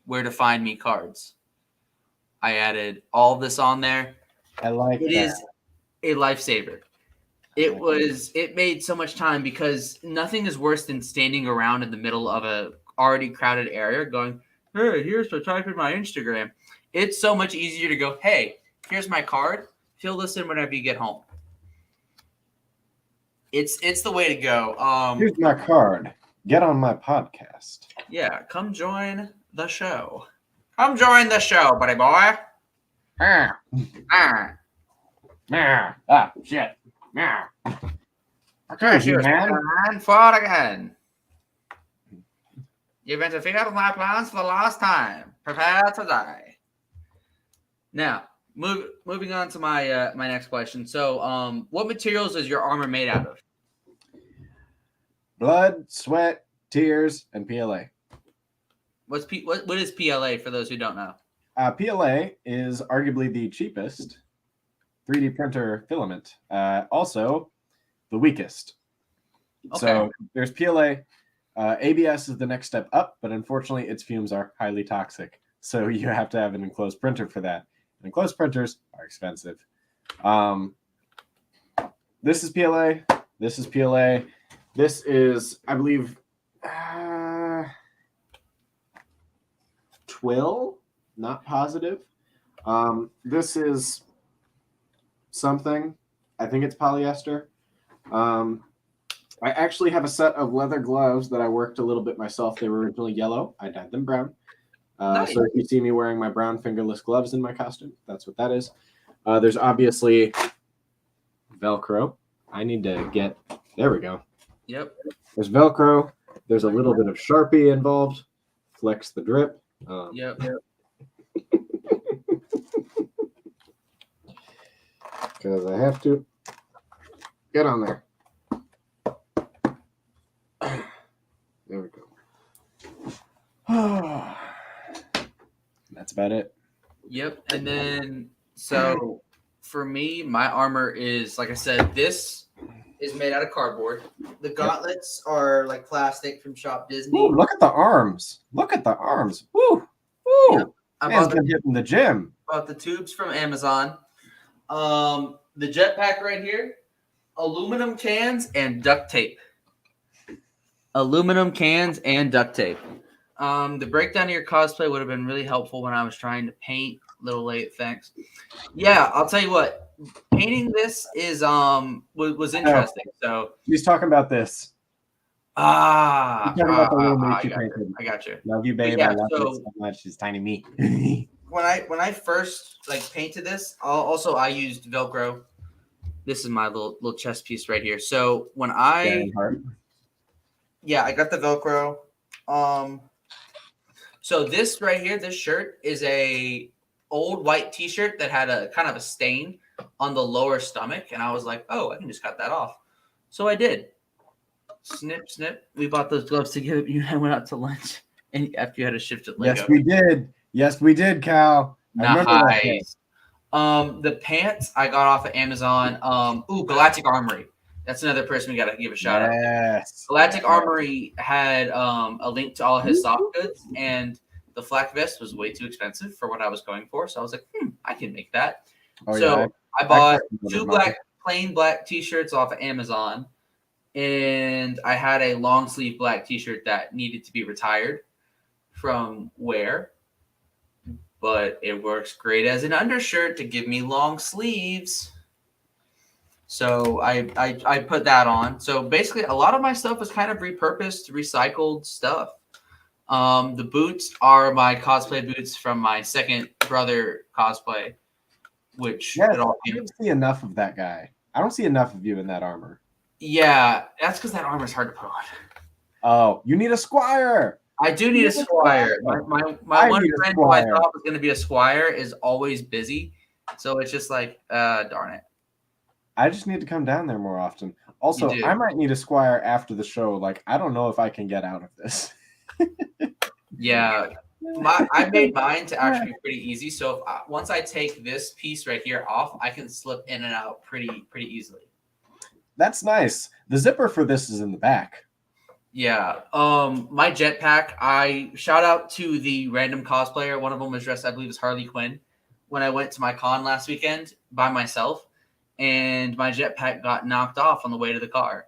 where to find me cards. I added all this on there. I like it. that. It is a lifesaver. It made so much time because nothing is worse than standing around in the middle of a already crowded area going, hey, here's to type in my Instagram. It's so much easier to go, hey, here's my card. Fill this in whenever you get home. It's the way to go. Here's my card. Get on my podcast. Yeah, come join the show. Come join the show, buddy boy. Shit. Okay, you, man. Forward again. You've interfered with my plans for the last time. Prepare to die. Now, moving on to my my next question. So, what materials is your armor made out of? Blood, sweat, tears, and PLA. What is PLA for those who don't know? PLA is arguably the cheapest 3D printer filament. Also, the weakest. Okay. So there's PLA. ABS is the next step up, but unfortunately, its fumes are highly toxic. So you have to have an enclosed printer for that. And enclosed printers are expensive. This is PLA. This is PLA. This is, I believe, twill. Not positive. This is something. I think it's polyester. I actually have a set of leather gloves that I worked a little bit myself. They were originally yellow. I dyed them brown. Nice. So if you see me wearing my brown fingerless gloves in my costume, that's what that is. There's obviously Velcro. I need to get, there we go. Yep. There's Velcro. There's a little bit of Sharpie involved. Flex the drip. Yep. Because I have to get on there. There we go. That's about it. Yep. And then, so for me, my armor is, like I said, this is made out of cardboard. The gauntlets are like plastic from Shop Disney. Ooh, look at the arms. Look at the arms. Woo. Woo. Yep. I Man's bought been hitting the gym. the tubes from Amazon. The jetpack right here, aluminum cans and duct tape. Aluminum cans and duct tape. The breakdown of your cosplay would have been really helpful when I was trying to paint. A little late, thanks. Yeah, I'll tell you what. Painting this is was interesting. So he's talking about this. He's talking about the little meat you painted. I got you. Love you, babe. Yeah, I love you so much. It's tiny meat. When I first painted this, I used Velcro. This is my little chest piece right here. So when I got the Velcro. So this right here, this shirt is a old white T-shirt that had a kind of a stain on the lower stomach, and I was like, oh, I can just cut that off. So I did. Snip, snip. We bought those gloves together. You and I went out to lunch, and after you had a shift at Lego. Yes, we did. Yes, we did, Cal. Nice. The pants I got off of Amazon. Galactic Armory. That's another person we got to give a shout out. Galactic Armory had a link to all of his soft goods, and the flak vest was way too expensive for what I was going for. So I was like, I can make that. I bought two plain black T-shirts off of Amazon, and I had a long sleeve black T-shirt that needed to be retired from wear. but it works great as an undershirt to give me long sleeves. So I put that on. So basically, a lot of my stuff was kind of repurposed, recycled stuff. The boots are my cosplay boots from my second brother cosplay, which Yes, it all I don't see enough of that guy. I don't see enough of you in that armor. Yeah, that's because that armor is hard to put on. Oh, you need a squire. I do need a squire. My one friend who I thought was going to be a squire is always busy, so it's just like, darn it. I just need to come down there more often. Also, I might need a squire after the show. Like, I don't know if I can get out of this. Yeah, I made mine to actually be pretty easy. So if once I take this piece right here off, I can slip in and out pretty easily. That's nice. The zipper for this is in the back. Yeah. My jetpack, I shout out to the random cosplayer. One of them was dressed, I believe, as Harley Quinn when I went to my con last weekend by myself, and my jetpack got knocked off on the way to the car.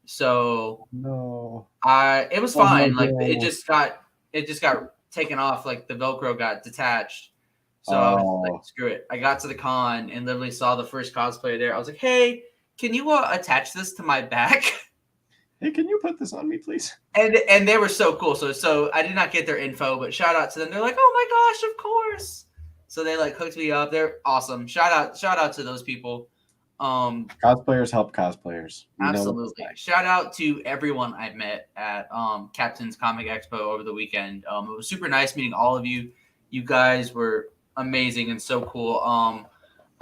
So no, it was fine. Like it just got taken off. Like the Velcro got detached. So I was like, screw it. I got to the con and literally saw the first cosplayer there. I was like, hey, can you attach this to my back? Hey, can you put this on me, please? And they were so cool. So I did not get their info, but shout out to them. They're like, oh my gosh, of course. So they like hooked me up. They're awesome. Shout out to those people. Cosplayers help cosplayers. Absolutely. Shout out to everyone I met at Captain's Comic Expo over the weekend. It was super nice meeting all of you. You guys were amazing and so cool.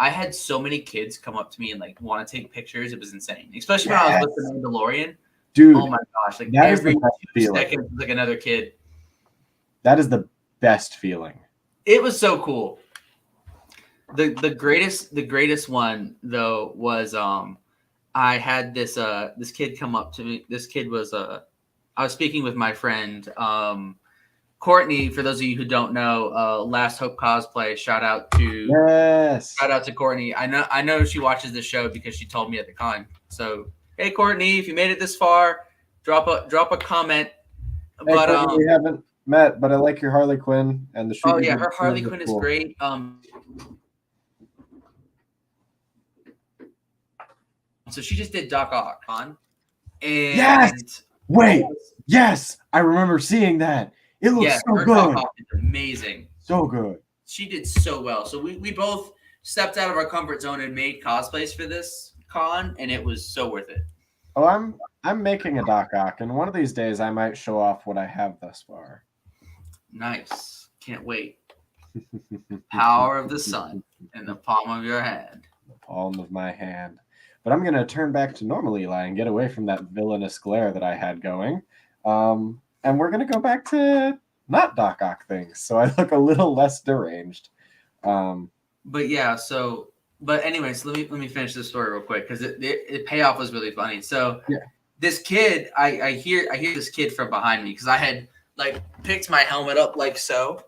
I had so many kids come up to me and like want to take pictures. It was insane, especially when I was with the Mandalorian. Dude, oh my gosh! Like every 2 seconds, was like another kid. That is the best feeling. It was so cool. The greatest one though was I had this kid come up to me. This kid was I was speaking with my friend Courtney. For those of you who don't know, Last Hope Cosplay. Shout out to Courtney. I know she watches the show because she told me at the con. So hey Courtney, if you made it this far, drop a comment. Hey, but Courtney, we haven't met, but I like your Harley Quinn and the shoot. Oh yeah, her Harley Quinn is great. So she just did Doc Ock on. And yes! Wait! Yes! I remember seeing that. It looks so good. Doc Ock is amazing. So good. She did so well. So we both stepped out of our comfort zone and made cosplays for this con, and it was so worth it. Oh, I'm making a Doc Ock, and one of these days I might show off what I have thus far. Nice. Can't wait. Power of the sun in the palm of your hand. The palm of my hand. But I'm going to turn back to normal Eli and get away from that villainous glare that I had going. And we're going to go back to not Doc Ock things. So I look a little less deranged. But yeah, but anyways, let me finish this story real quick because the payoff was really funny. So this kid, I hear this kid from behind me because I had like picked my helmet up like so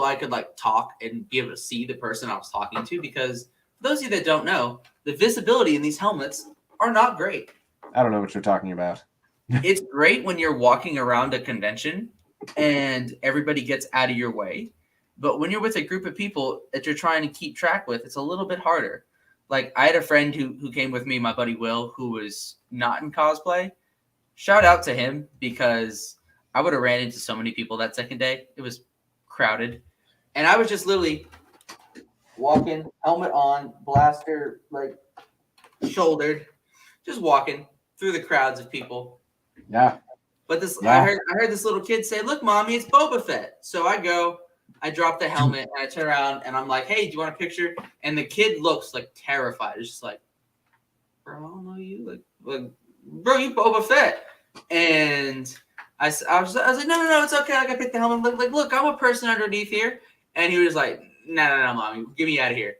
I could like talk and be able to see the person I was talking to, because for those of you that don't know, the visibility in these helmets are not great. I don't know what you're talking about. It's great when you're walking around a convention and everybody gets out of your way. But when you're with a group of people that you're trying to keep track with, it's a little bit harder. Like I had a friend who came with me, my buddy Will, who was not in cosplay. Shout out to him, because I would have ran into so many people that second day. It was crowded. And I was just literally walking, helmet on, blaster like shouldered, just walking through the crowds of people. Yeah. But I heard this little kid say, "Look, mommy, it's Boba Fett." So I drop the helmet and I turn around and I'm like, "Hey, do you want a picture?" And the kid looks like terrified. It's just like, "Bro, I don't know you. Like, bro, you Boba Fett." And I was like, no, it's okay. Like, I picked the helmet. Look, I'm a person underneath here. And he was like, no, mommy, get me out of here.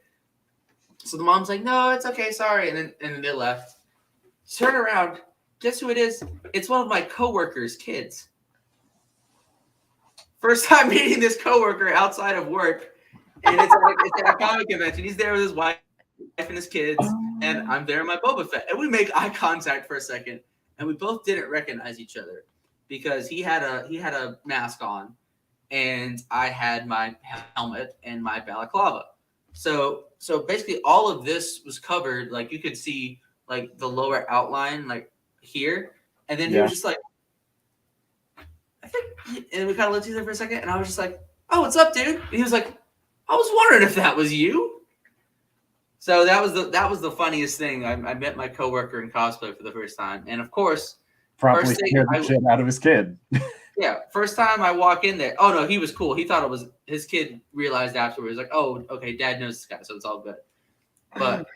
So the mom's like, no, it's okay, sorry. And then they left. Turn around. Guess who it is? It's one of my coworkers' kids. First time meeting this coworker outside of work. And it's at a comic convention. He's there with his wife and his kids. And I'm there in my Boba Fett. And we make eye contact for a second. And we both didn't recognize each other because he had a mask on and I had my helmet and my balaclava. So basically all of this was covered. Like you could see like the lower outline like here. And then he was just like, I think, and we kind of looked at each other for a second, and I was just like, "Oh, what's up, dude?" And he was like, "I was wondering if that was you." So that was the funniest thing. I met my coworker in cosplay for the first time, and of course, Probably scared the shit out of his kid. Yeah, first time I walk in there. Oh no, he was cool. He thought it was his kid. Realized afterwards, like, "Oh, okay, Dad knows this guy, so it's all good." But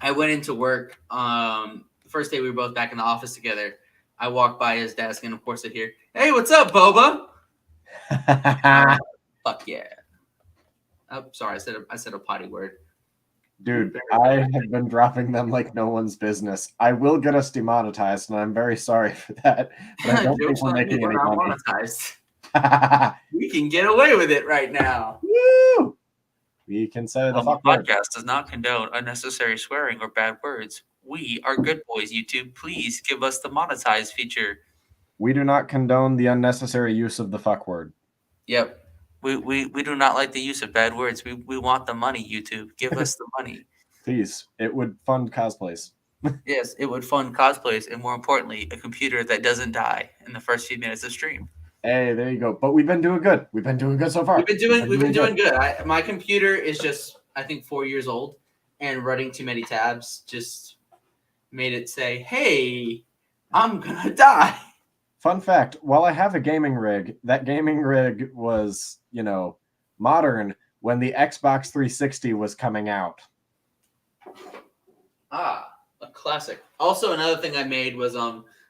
I went into work. The first day we were both back in the office together. I walked by his desk, and of course I hear, "Hey, what's up, Boba?" Fuck yeah! Oh, sorry, I said a potty word. Dude, I have been dropping them like no one's business. I will get us demonetized, and I'm very sorry for that. But I don't think we're making any money. Monetized. We can get away with it right now. Woo! We can say the fuck word. Podcast does not condone unnecessary swearing or bad words. We are good boys, YouTube. Please give us the monetize feature. We do not condone the unnecessary use of the fuck word. Yep. We do not like the use of bad words. We want the money, YouTube. Give us the money. Please. It would fund cosplays. Yes, it would fund cosplays, and more importantly, a computer that doesn't die in the first few minutes of stream. Hey, there you go. But we've been doing good. We've been doing good so far. We've been doing good. My computer is just, I think, 4 years old, and running too many tabs just made it say, "Hey, I'm gonna die." Fun fact, while I have a gaming rig, that gaming rig was, modern when the Xbox 360 was coming out. Ah, a classic. Also, another thing I made was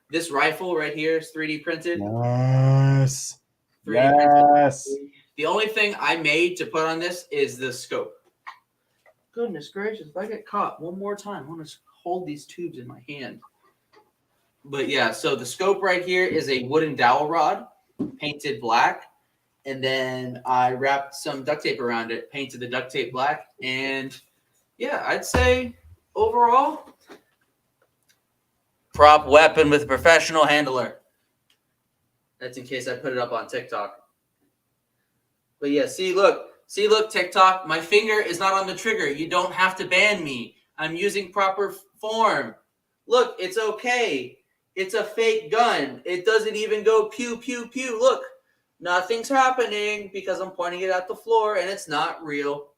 this rifle right here is 3D printed. Yes. 3D yes. printed. The only thing I made to put on this is the scope. Goodness gracious, if I get caught one more time, I want to hold these tubes in my hand. But yeah, so the scope right here is a wooden dowel rod, painted black. And then I wrapped some duct tape around it, painted the duct tape black. And yeah, I'd say overall, prop weapon with professional handler. That's in case I put it up on TikTok. But yeah, see, look, TikTok. My finger is not on the trigger. You don't have to ban me. I'm using proper form. Look, it's okay. It's a fake gun. It doesn't even go pew, pew, pew. Look, nothing's happening because I'm pointing it at the floor and it's not real.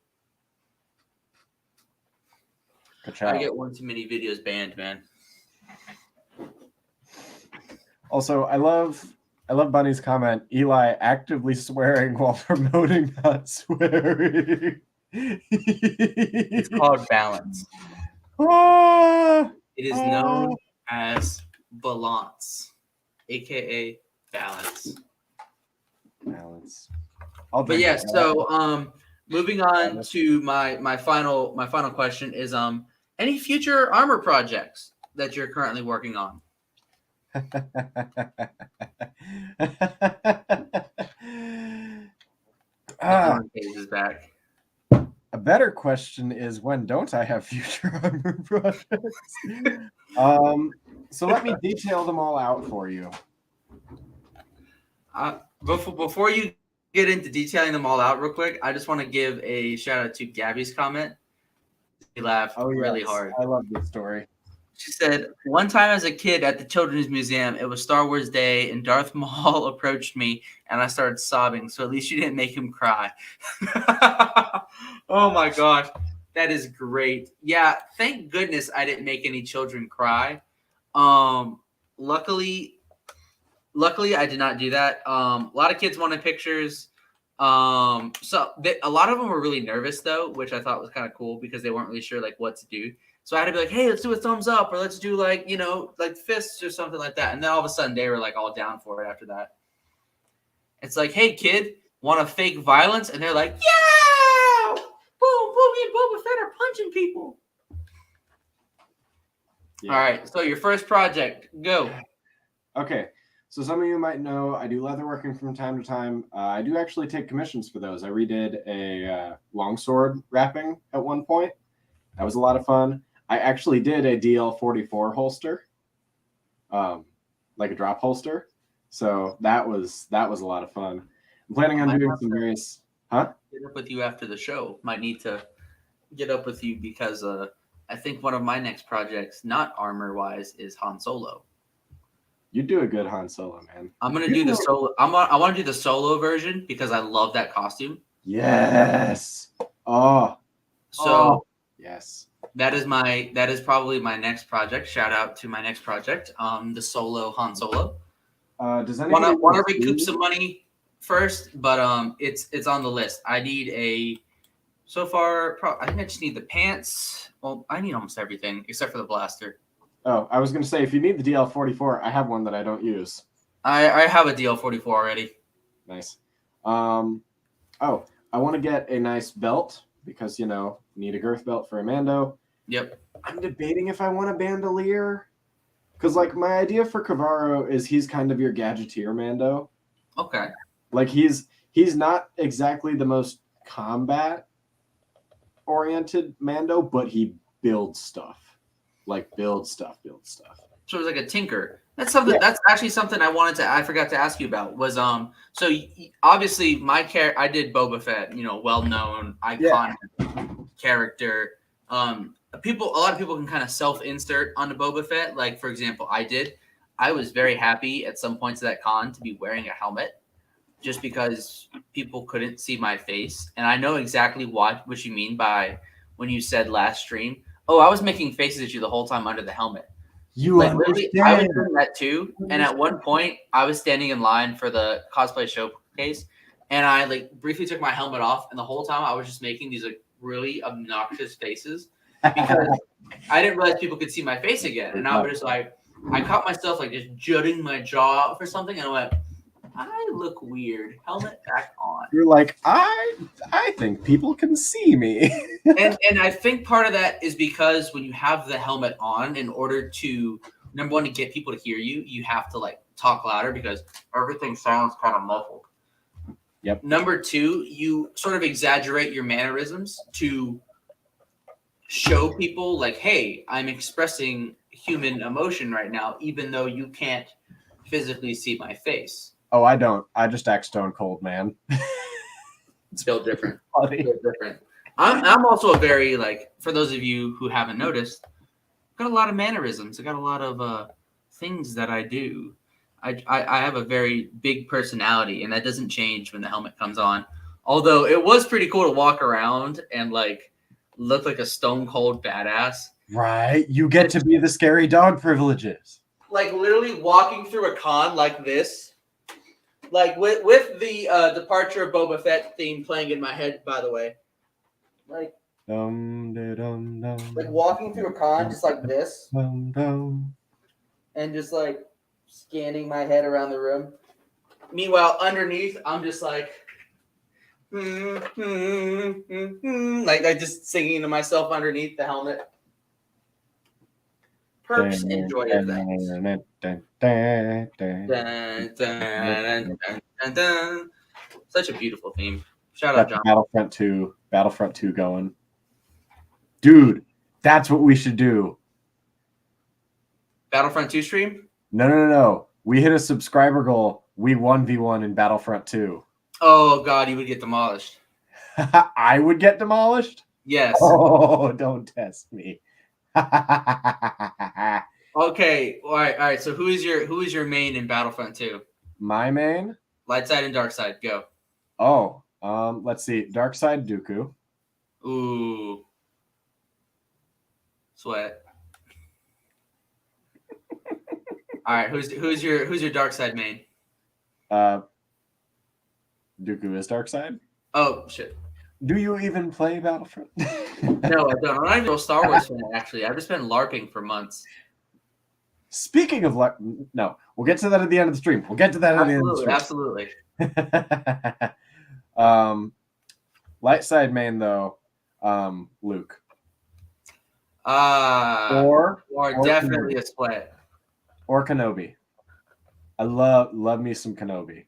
I get one too many videos banned, man. Also, I love Bunny's comment. Eli actively swearing while promoting not swearing. It's called balance. It is known as balance, aka balance. Balance. But yeah, so moving on to my final question is any future armor projects that you're currently working on? Is back. A better question is, when don't I have future armor projects? So let me detail them all out for you. Before you get into detailing them all out real quick, I just want to give a shout out to Gabby's comment. She laughed really hard. I love this story. She said, "One time as a kid at the Children's Museum, it was Star Wars Day, and Darth Maul approached me, and I started sobbing. So at least you didn't make him cry." Oh my gosh, that is great. Yeah, thank goodness I didn't make any children cry. Luckily, I did not do that. A lot of kids wanted pictures. A lot of them were really nervous though, which I thought was kind of cool because they weren't really sure like what to do. So I had to be like, "Hey, let's do a thumbs up, or let's do like fists or something like that." And then all of a sudden they were like all down for it after that. It's like, "Hey kid, want to fake violence?" And they're like, "Yeah, boom, boom, me and Boba Fett are punching people." Yeah. All right, so your first project, go. Okay, so some of you might know I do leatherworking from time to time. I do actually take commissions for those. I redid a longsword wrapping at one point. That was a lot of fun. I actually did a DL44 holster, like a drop holster. So that was a lot of fun. I'm planning on Might doing have some to various. Huh? get up with you after the show. Might need to get up with you because I think one of my next projects, not armor wise, is Han Solo. You do a good Han Solo, man. I'm gonna do the solo. I want to do the solo version because I love that costume. Yes. Oh. So yes. that is probably my next project. Shout out to my next project, the solo Han Solo. Does anybody Want to recoup some money first, but it's on the list. I need so far. I think I just need the pants. Well, I need almost everything except for the blaster. Oh, I was gonna say if you need the DL44, I have one that I don't use. I have a DL44 already. Nice. Oh, I want to get a nice belt because need a girth belt for a Mando. Yep. I'm debating if I want a bandolier. Because, my idea for Kavaro is he's kind of your gadgeteer Mando. Okay. He's not exactly the most combat-oriented Mando, but he builds stuff. Build stuff. So it was like a tinker. That's something. Yeah. That's actually something I forgot to ask you about. Was So obviously my character, I did Boba Fett. Well-known, iconic character. A lot of people can kind of self-insert onto Boba Fett. Like, for example, I was very happy at some points of that con to be wearing a helmet just because people couldn't see my face. And I know exactly what you mean by when you said last stream, oh, I was making faces at you the whole time under the helmet. Literally, I was doing that too. And at one point, I was standing in line for the cosplay showcase, and I briefly took my helmet off, and the whole time I was just making these really obnoxious faces because I didn't realize people could see my face again. And I was just I caught myself just jutting my jaw for something, and I went, I look weird. Helmet back on. You're like, I think people can see me. and I think part of that is because when you have the helmet on, in order to, number one, to get people to hear you, you have to talk louder because everything sounds kind of muffled. Yep. Number two, you sort of exaggerate your mannerisms to show people hey, I'm expressing human emotion right now, even though you can't physically see my face. Oh, I don't. I just act stone cold, man. It's still different. Still different. I'm also a very for those of you who haven't noticed, I've got a lot of mannerisms. I got a lot of things that I do. I have a very big personality, and that doesn't change when the helmet comes on. Although it was pretty cool to walk around and look like a stone cold badass. Right. You get to be the scary dog privileges. Literally walking through a con like this. With the departure of Boba Fett theme playing in my head, by the way. Walking through a con just like this. And just scanning my head around the room. Meanwhile, underneath, I'm just just singing to myself underneath the helmet. Perks and joy of things. Such a beautiful theme. Shout out, John. Battlefront 2 going. Dude, that's what we should do. Battlefront 2 stream? No. We hit a subscriber goal. We 1v1 in Battlefront 2. Oh, God, you would get demolished. I would get demolished? Yes. Oh, don't test me. Okay. All right. So who is your main in Battlefront 2? My main? Light side and dark side. Go. Oh, let's see. Dark side Dooku. Ooh. Sweat. All right. Who's your dark side main? Dooku is dark side. Oh shit. Do you even play Battlefront? No, I don't. I'm not even a Star Wars fan, actually. I've just been LARPing for months. Speaking of no, we'll get to that at the end of the stream. Absolutely. Light side main though, Luke. Or definitely Kenobi. a split. Or Kenobi. I love me some Kenobi.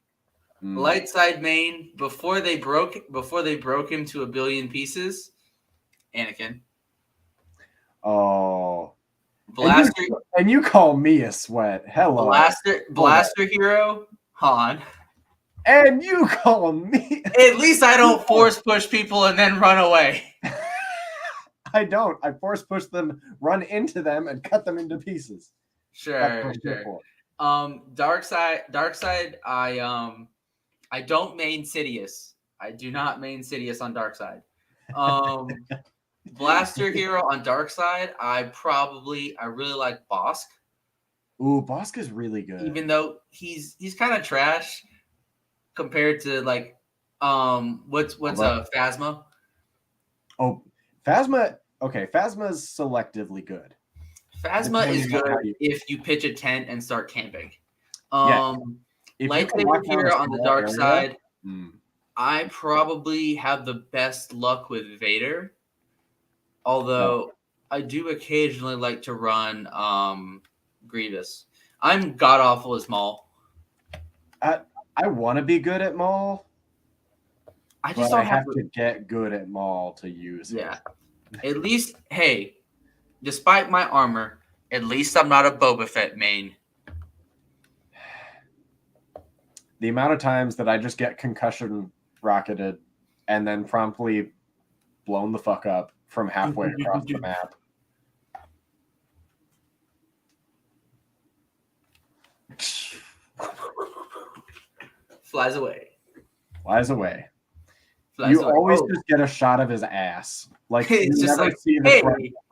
Light side main before they broke him to a billion pieces. Anakin. Oh. Blaster. And you call me a sweat. Hello. Blaster hero, Han. And you call me? At least I don't force push people and then run away. I don't. I force push them, run into them, and cut them into pieces. That's what Sure. I'm for. Dark side. I don't main Sidious. I do not main Sidious on dark side. Blaster hero on dark side. I really like Bosk. Ooh, Bosk is really good. Even though he's kind of trash compared to like what's Phasma. Oh, Phasma. Okay, Phasma is selectively good. Phasma is good if you pitch a tent and start camping. Lightsaber hero on the dark side. I probably have the best luck with Vader. Although I do occasionally like to run Grievous. I'm god awful as Maul. I want to be good at Maul. I just don't have to get good at Maul to use it. Yeah. At least, hey, despite my armor, at least I'm not a Boba Fett main. The amount of times that I just get concussion rocketed and then promptly blown the fuck up from halfway across the map. Flies away. You always just get a shot of his ass. Like it's just like, hey,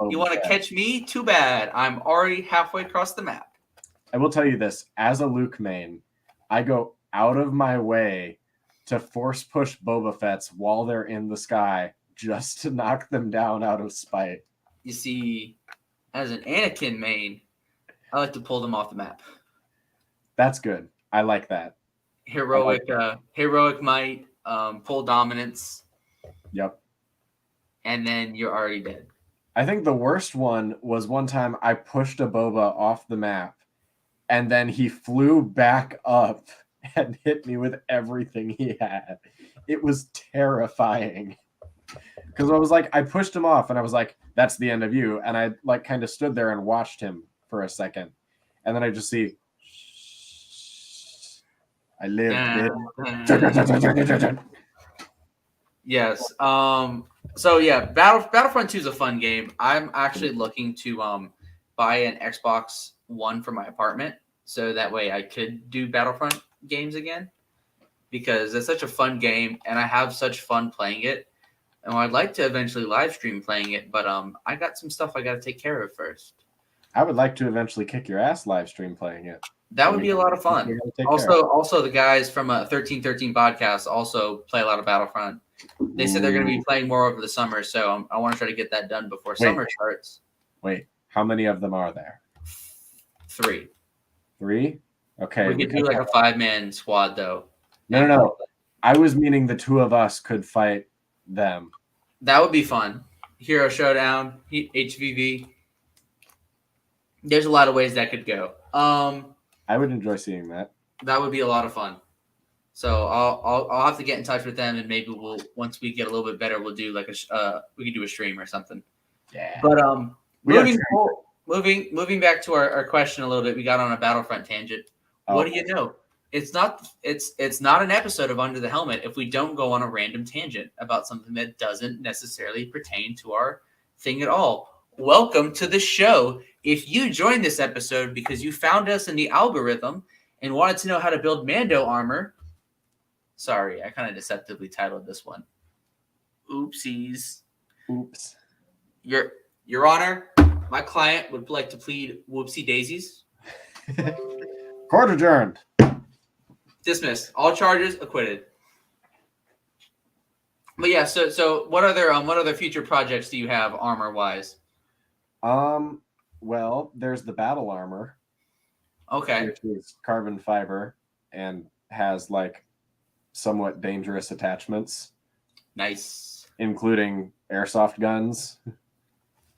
you want to catch me? Too bad. I'm already halfway across the map. I will tell you this. As a Luke main, I go out of my way to force push Boba Fett's while they're in the sky just to knock them down out of spite. You see, as an Anakin main, I like to pull them off the map. That's good. I like that. Heroic might, full dominance. Yep. And then you're already dead. I think the worst one was one time I pushed a Boba off the map, and then he flew back up and hit me with everything he had. It was terrifying. Because I was like, I pushed him off, and I was like, that's the end of you. And I like kind of stood there and watched him for a second. And then I just see, I lived it. Yes. So yeah, Battlefront 2 is a fun game. I'm actually looking to buy an Xbox One for my apartment, so that way I could do Battlefront games again, because it's such a fun game and I have such fun playing it. And I'd like to eventually live stream playing it, but I got some stuff I got to take care of first. I would like to eventually kick your ass live stream playing it. That would be a lot of fun. Also, the guys from 1313 podcast also play a lot of Battlefront. They said they're going to be playing more over the summer, so I want to try to get that done before summer starts. Wait, how many of them are there? 3. 3? Okay. We could do like a 5-man squad, though. No. I was meaning the 2 of us could fight them. That would be fun. Hero Showdown, HVV. There's a lot of ways that could go. I would enjoy seeing that. That would be a lot of fun. So I'll have to get in touch with them, and maybe we'll, once we get a little bit better, we'll do like we could do a stream or something. Yeah. But moving back to our question a little bit, we got on a Battlefront tangent. What do you know? It's not an episode of Under the Helmet if we don't go on a random tangent about something that doesn't necessarily pertain to our thing at all. Welcome to the show. If you joined this episode because you found us in the algorithm and wanted to know how to build Mando armor, sorry, I kind of deceptively titled this one. Oopsies. Oops. Your Honor, my client would like to plead whoopsie daisies. Court adjourned. Dismissed. All charges acquitted. But yeah, so what other future projects do you have armor wise? Well, there's the battle armor. Okay. Which is carbon fiber and has like somewhat dangerous attachments. Nice. Including airsoft guns.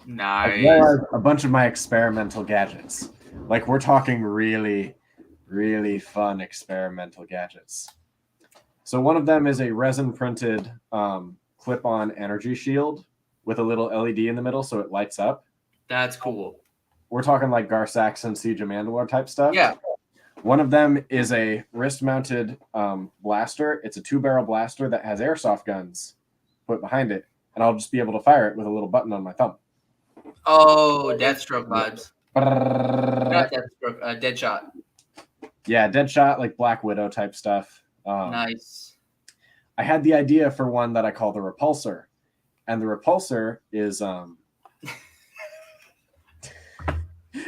Nice. As well as a bunch of my experimental gadgets. Like we're talking really, really fun experimental gadgets. So one of them is a resin printed clip-on energy shield with a little LED in the middle so it lights up. That's cool. We're talking like Gar Saxon Siege of Mandalore type stuff. Yeah. One of them is a wrist-mounted blaster. It's a 2-barrel blaster that has airsoft guns put behind it, and I'll just be able to fire it with a little button on my thumb. Oh, Deathstroke vibes. Not Deathstroke, Deadshot. Yeah, Deadshot, like Black Widow type stuff. Nice. I had the idea for one that I call the Repulsor, and the Repulsor is.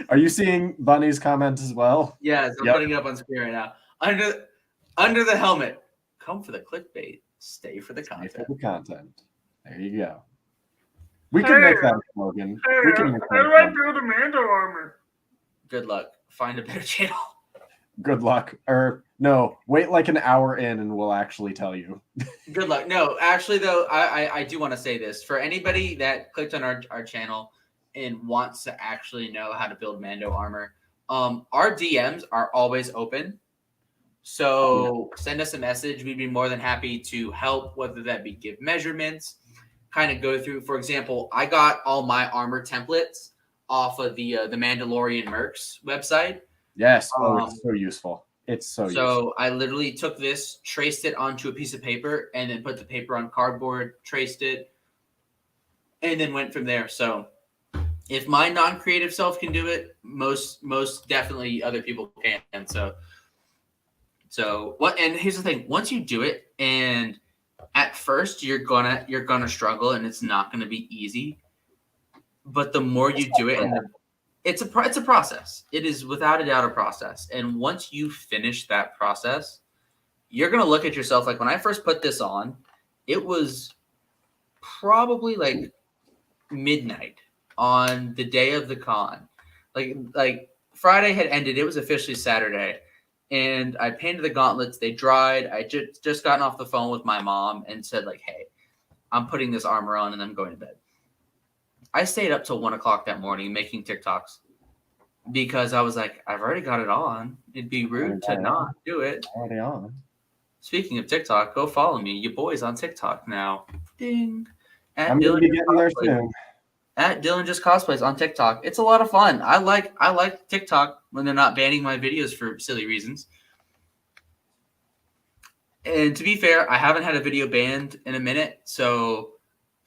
Are you seeing Bunny's comment as well? Yes, I'm putting it up on screen right now. Under the helmet. Come for the clickbait. Stay for the content. Stay for the content. There you go. We can make that a slogan. We can make that how do I build a Mando armor? Good luck. Find a better channel. Good luck. Or no, wait like an hour in and we'll actually tell you. Good luck. No, actually though, I do want to say this. For anybody that clicked on our channel and wants to actually know how to build Mando armor, our DMs are always open. So send us a message. We'd be more than happy to help, whether that be give measurements, kind of go through. For example, I got all my armor templates off of the Mandalorian Mercs website. Yes. It's so useful. It's so useful. So I literally took this, traced it onto a piece of paper, and then put the paper on cardboard, traced it, and then went from there. So if my non-creative self can do it, most definitely other people can. So what? And here's the thing: once you do it, and at first you're gonna struggle, and it's not gonna be easy. But the more you do it, and it's a process. It is without a doubt a process. And once you finish that process, you're gonna look at yourself like when I first put this on, it was probably like midnight on the day of the con. Like Friday had ended. It was officially Saturday. And I painted the gauntlets. They dried. I just gotten off the phone with my mom and said, like, hey, I'm putting this armor on and I'm going to bed. I stayed up till 1 o'clock that morning making TikToks because I was like, I've already got it on. It'd be rude to not do it. Already on. Speaking of TikTok, go follow me. Your boy's on TikTok now. Ding. I'm going to be getting there soon. At Dylan Just Cosplays on TikTok. It's a lot of fun. I like TikTok when they're not banning my videos for silly reasons. And to be fair, I haven't had a video banned in a minute, so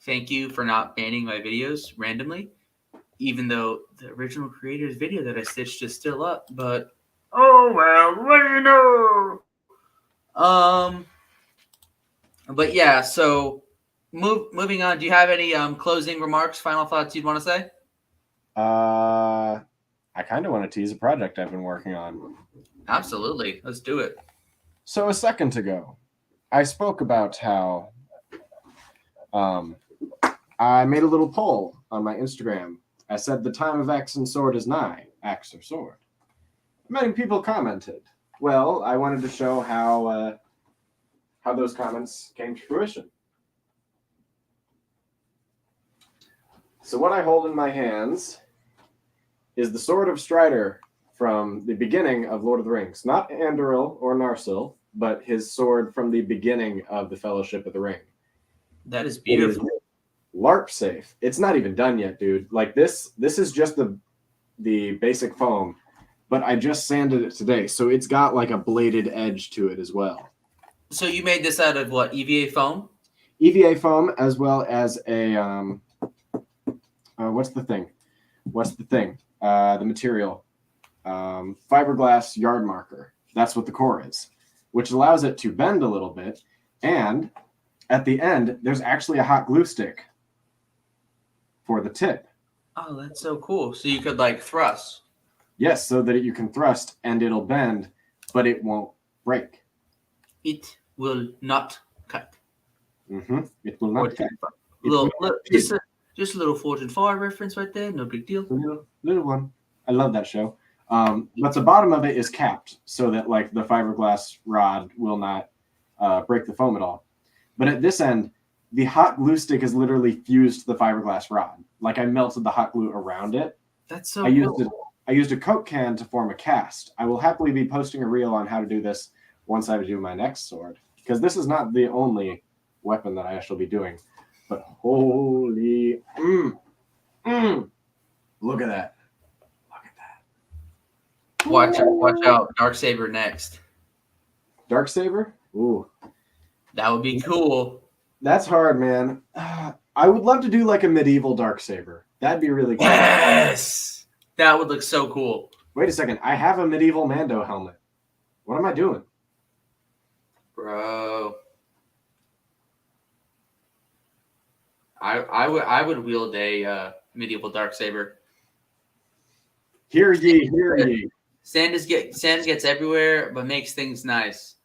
thank you for not banning my videos randomly, even though the original creator's video that I stitched is still up. But oh well, what do you know? But yeah, so moving on. Do you have any closing remarks, final thoughts you'd want to say? I kind of want to tease a project I've been working on. Absolutely. Let's do it. So a second ago, I spoke about how I made a little poll on my Instagram. I said the time of axe and sword is nigh, axe or sword. Many people commented. Well, I wanted to show how those comments came to fruition. So what I hold in my hands is the Sword of Strider from the beginning of Lord of the Rings. Not Anduril or Narsil, but his sword from the beginning of the Fellowship of the Ring. That is beautiful. It is LARP safe. It's not even done yet, dude. Like this is just the basic foam, but I just sanded it today, so it's got like a bladed edge to it as well. So you made this out of what, EVA foam? EVA foam, as well as a what's the thing? The material. Fiberglass yard marker. That's what the core is, which allows it to bend a little bit. And at the end, there's actually a hot glue stick for the tip. Oh, that's so cool. So you could like thrust. Yes, so that you can thrust and it'll bend, but it won't break. It will not cut. Mm-hmm. It will not cut. Just a little Fortune 5 reference right there. No big deal. Little one. I love that show. But the bottom of it is capped so that like the fiberglass rod will not break the foam at all. But at this end, the hot glue stick is literally fused to the fiberglass rod. Like I melted the hot glue around it. That's so cool. I used a Coke can to form a cast. I will happily be posting a reel on how to do this once I do my next sword. Because this is not the only weapon that I shall be doing. But holy, look at that. Look at that. Watch out, Darksaber next. Darksaber? Ooh. That would be cool. That's hard, man. I would love to do like a medieval Darksaber. That'd be really cool. Yes, that would look so cool. Wait a second. I have a medieval Mando helmet. What am I doing? Bro. I would wield a medieval Darksaber. Hear ye, hear ye. Sand gets everywhere, but makes things nice.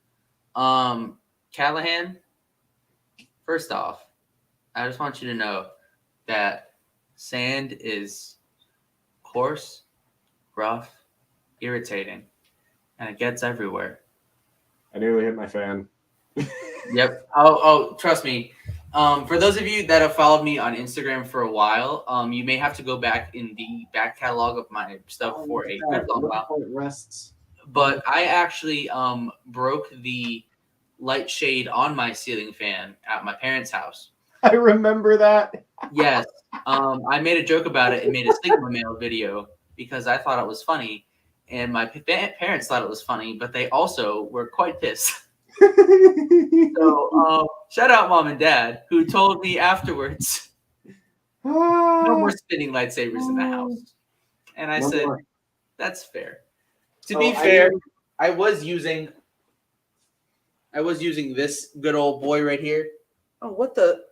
Callahan, first off, I just want you to know that sand is coarse, rough, irritating, and it gets everywhere. I nearly hit my fan. Yep. Oh, trust me. For those of you that have followed me on Instagram for a while, you may have to go back in the back catalog of my stuff for a good long while. It rests. But I actually broke the light shade on my ceiling fan at my parents' house. I remember that. Yes. I made a joke about it and made a Sigma Mail video because I thought it was funny. And my parents thought it was funny, but they also were quite pissed. So shout out Mom and Dad, who told me afterwards, no more spinning lightsabers in the house. And I said, that's fair. To be fair, I was using this good old boy right here. Oh, what the?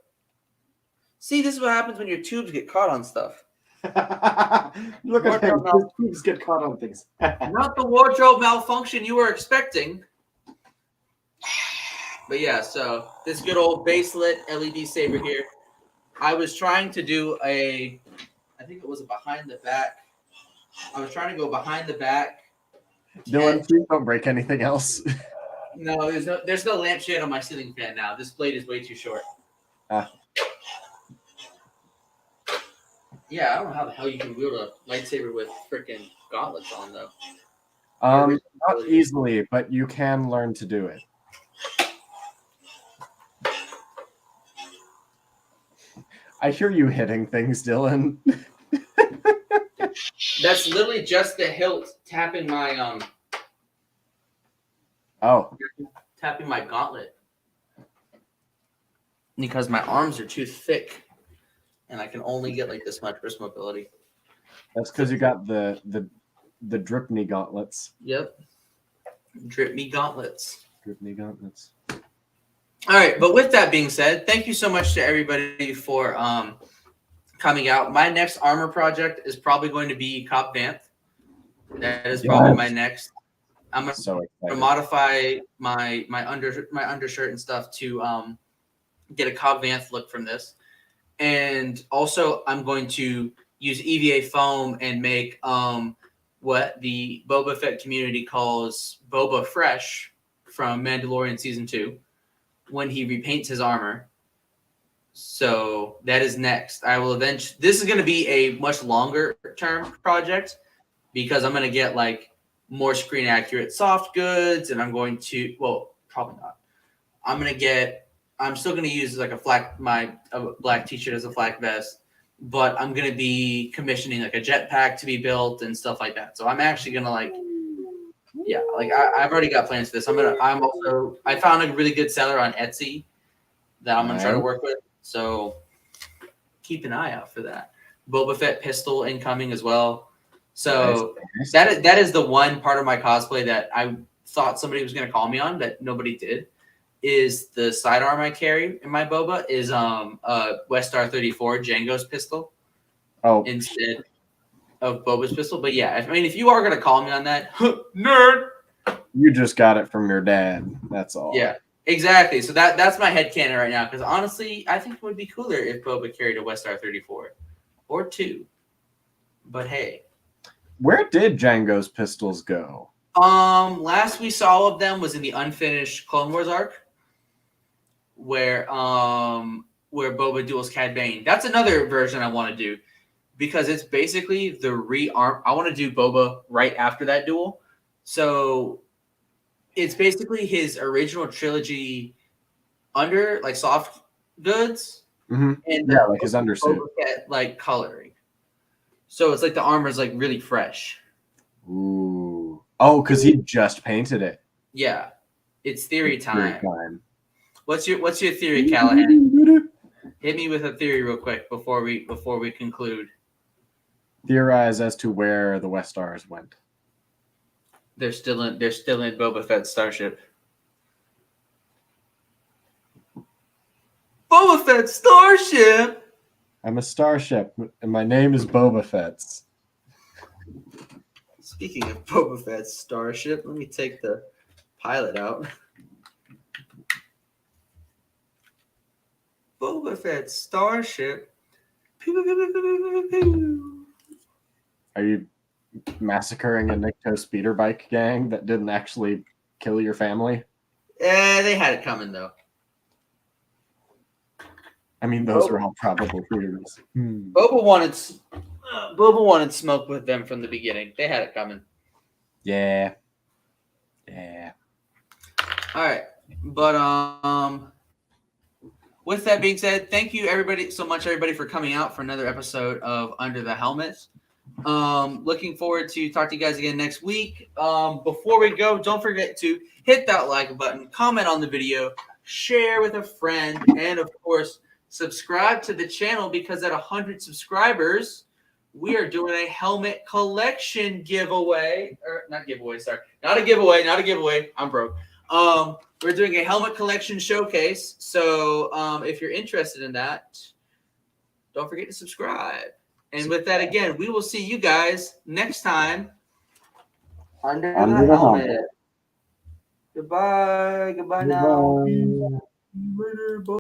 See, this is what happens when your tubes get caught on stuff. Look at him. His tubes get caught on things. Not the wardrobe malfunction you were expecting. But yeah, so this good old baselit LED saber here. I was trying to do I think it was a behind the back. I was trying to go behind the back. Dylan, please don't break anything else. No, there's no lampshade on my ceiling fan now. This blade is way too short. Yeah, I don't know how the hell you can wield a lightsaber with freaking gauntlets on though. Not easily, but you can learn to do it. I hear you hitting things, Dylan. That's literally just the hilt tapping my tapping my gauntlet. Because my arms are too thick and I can only get like this much wrist mobility. That's because you got the drip knee gauntlets. Yep. Drip me gauntlets. Drip knee gauntlets. All right, but with that being said, thank you so much to everybody for coming out. My next armor project is probably going to be Cobb Vanth. That is probably my next. I'm gonna modify my undershirt and stuff to get a Cobb Vanth look from this, and also I'm going to use EVA foam and make what the Boba Fett community calls Boba Fresh from Mandalorian Season 2 when he repaints his armor. So that is next. I will eventually. This is going to be a much longer term project because I'm going to get like more screen accurate soft goods, and I'm going to. Well, probably not. I'm still going to use like a black t-shirt as a flak vest, but I'm going to be commissioning like a jetpack to be built and stuff like that. So I'm actually going to I've already got plans for this. I found a really good seller on Etsy that I'm going to try to work with. So keep an eye out for that. Boba Fett pistol incoming as well. So that is the one part of my cosplay that I thought somebody was going to call me on that nobody did. Is the sidearm I carry in my Boba is Westar 34 Django's pistol. Oh, instead of Boba's pistol. But yeah, if you are going to call me on that, nerd, you just got it from your dad. That's all. Yeah, exactly. So that's my headcanon right now. Because honestly, I think it would be cooler if Boba carried a Westar 34 or 2. But hey, where did Django's pistols go? Last we saw of them was in the unfinished Clone Wars arc, where Boba duels Cad Bane. That's another version I want to do because it's basically the rearm. I want to do Boba right after that duel, so it's basically his original trilogy under like soft goods, and like his undersuit, like coloring. So it's like the armor is like really fresh. Ooh. Oh, because he just painted it. Yeah, it's theory time. What's your theory, Callahan? Hit me with a theory real quick before we conclude. Theorize as to where the West Stars went. They're still in Boba Fett's starship. Boba Fett's starship. I'm a starship, and my name is Boba Fett's. Speaking of Boba Fett's starship, let me take the pilot out. Boba Fett's starship. Pew, pew, pew, pew, pew, pew. Are you massacring a Nikto speeder bike gang that didn't actually kill your family? They had it coming though. I mean, those are all probable theories. Boba wanted smoke with them from the beginning. They had it coming. Yeah. All right, but with that being said, thank you everybody for coming out for another episode of Under the Helmet. Looking forward to talk to you guys again next week. Before we go, don't forget to hit that like button, comment on the video, share with a friend, and of course, subscribe to the channel because at 100 subscribers, we are doing a helmet collection giveaway. Or not giveaway, sorry. Not a giveaway. I'm broke. We're doing a helmet collection showcase. So if you're interested in that, don't forget to subscribe. And with that, again, we will see you guys next time under the helmet. Goodbye. Goodbye now. Later, bye.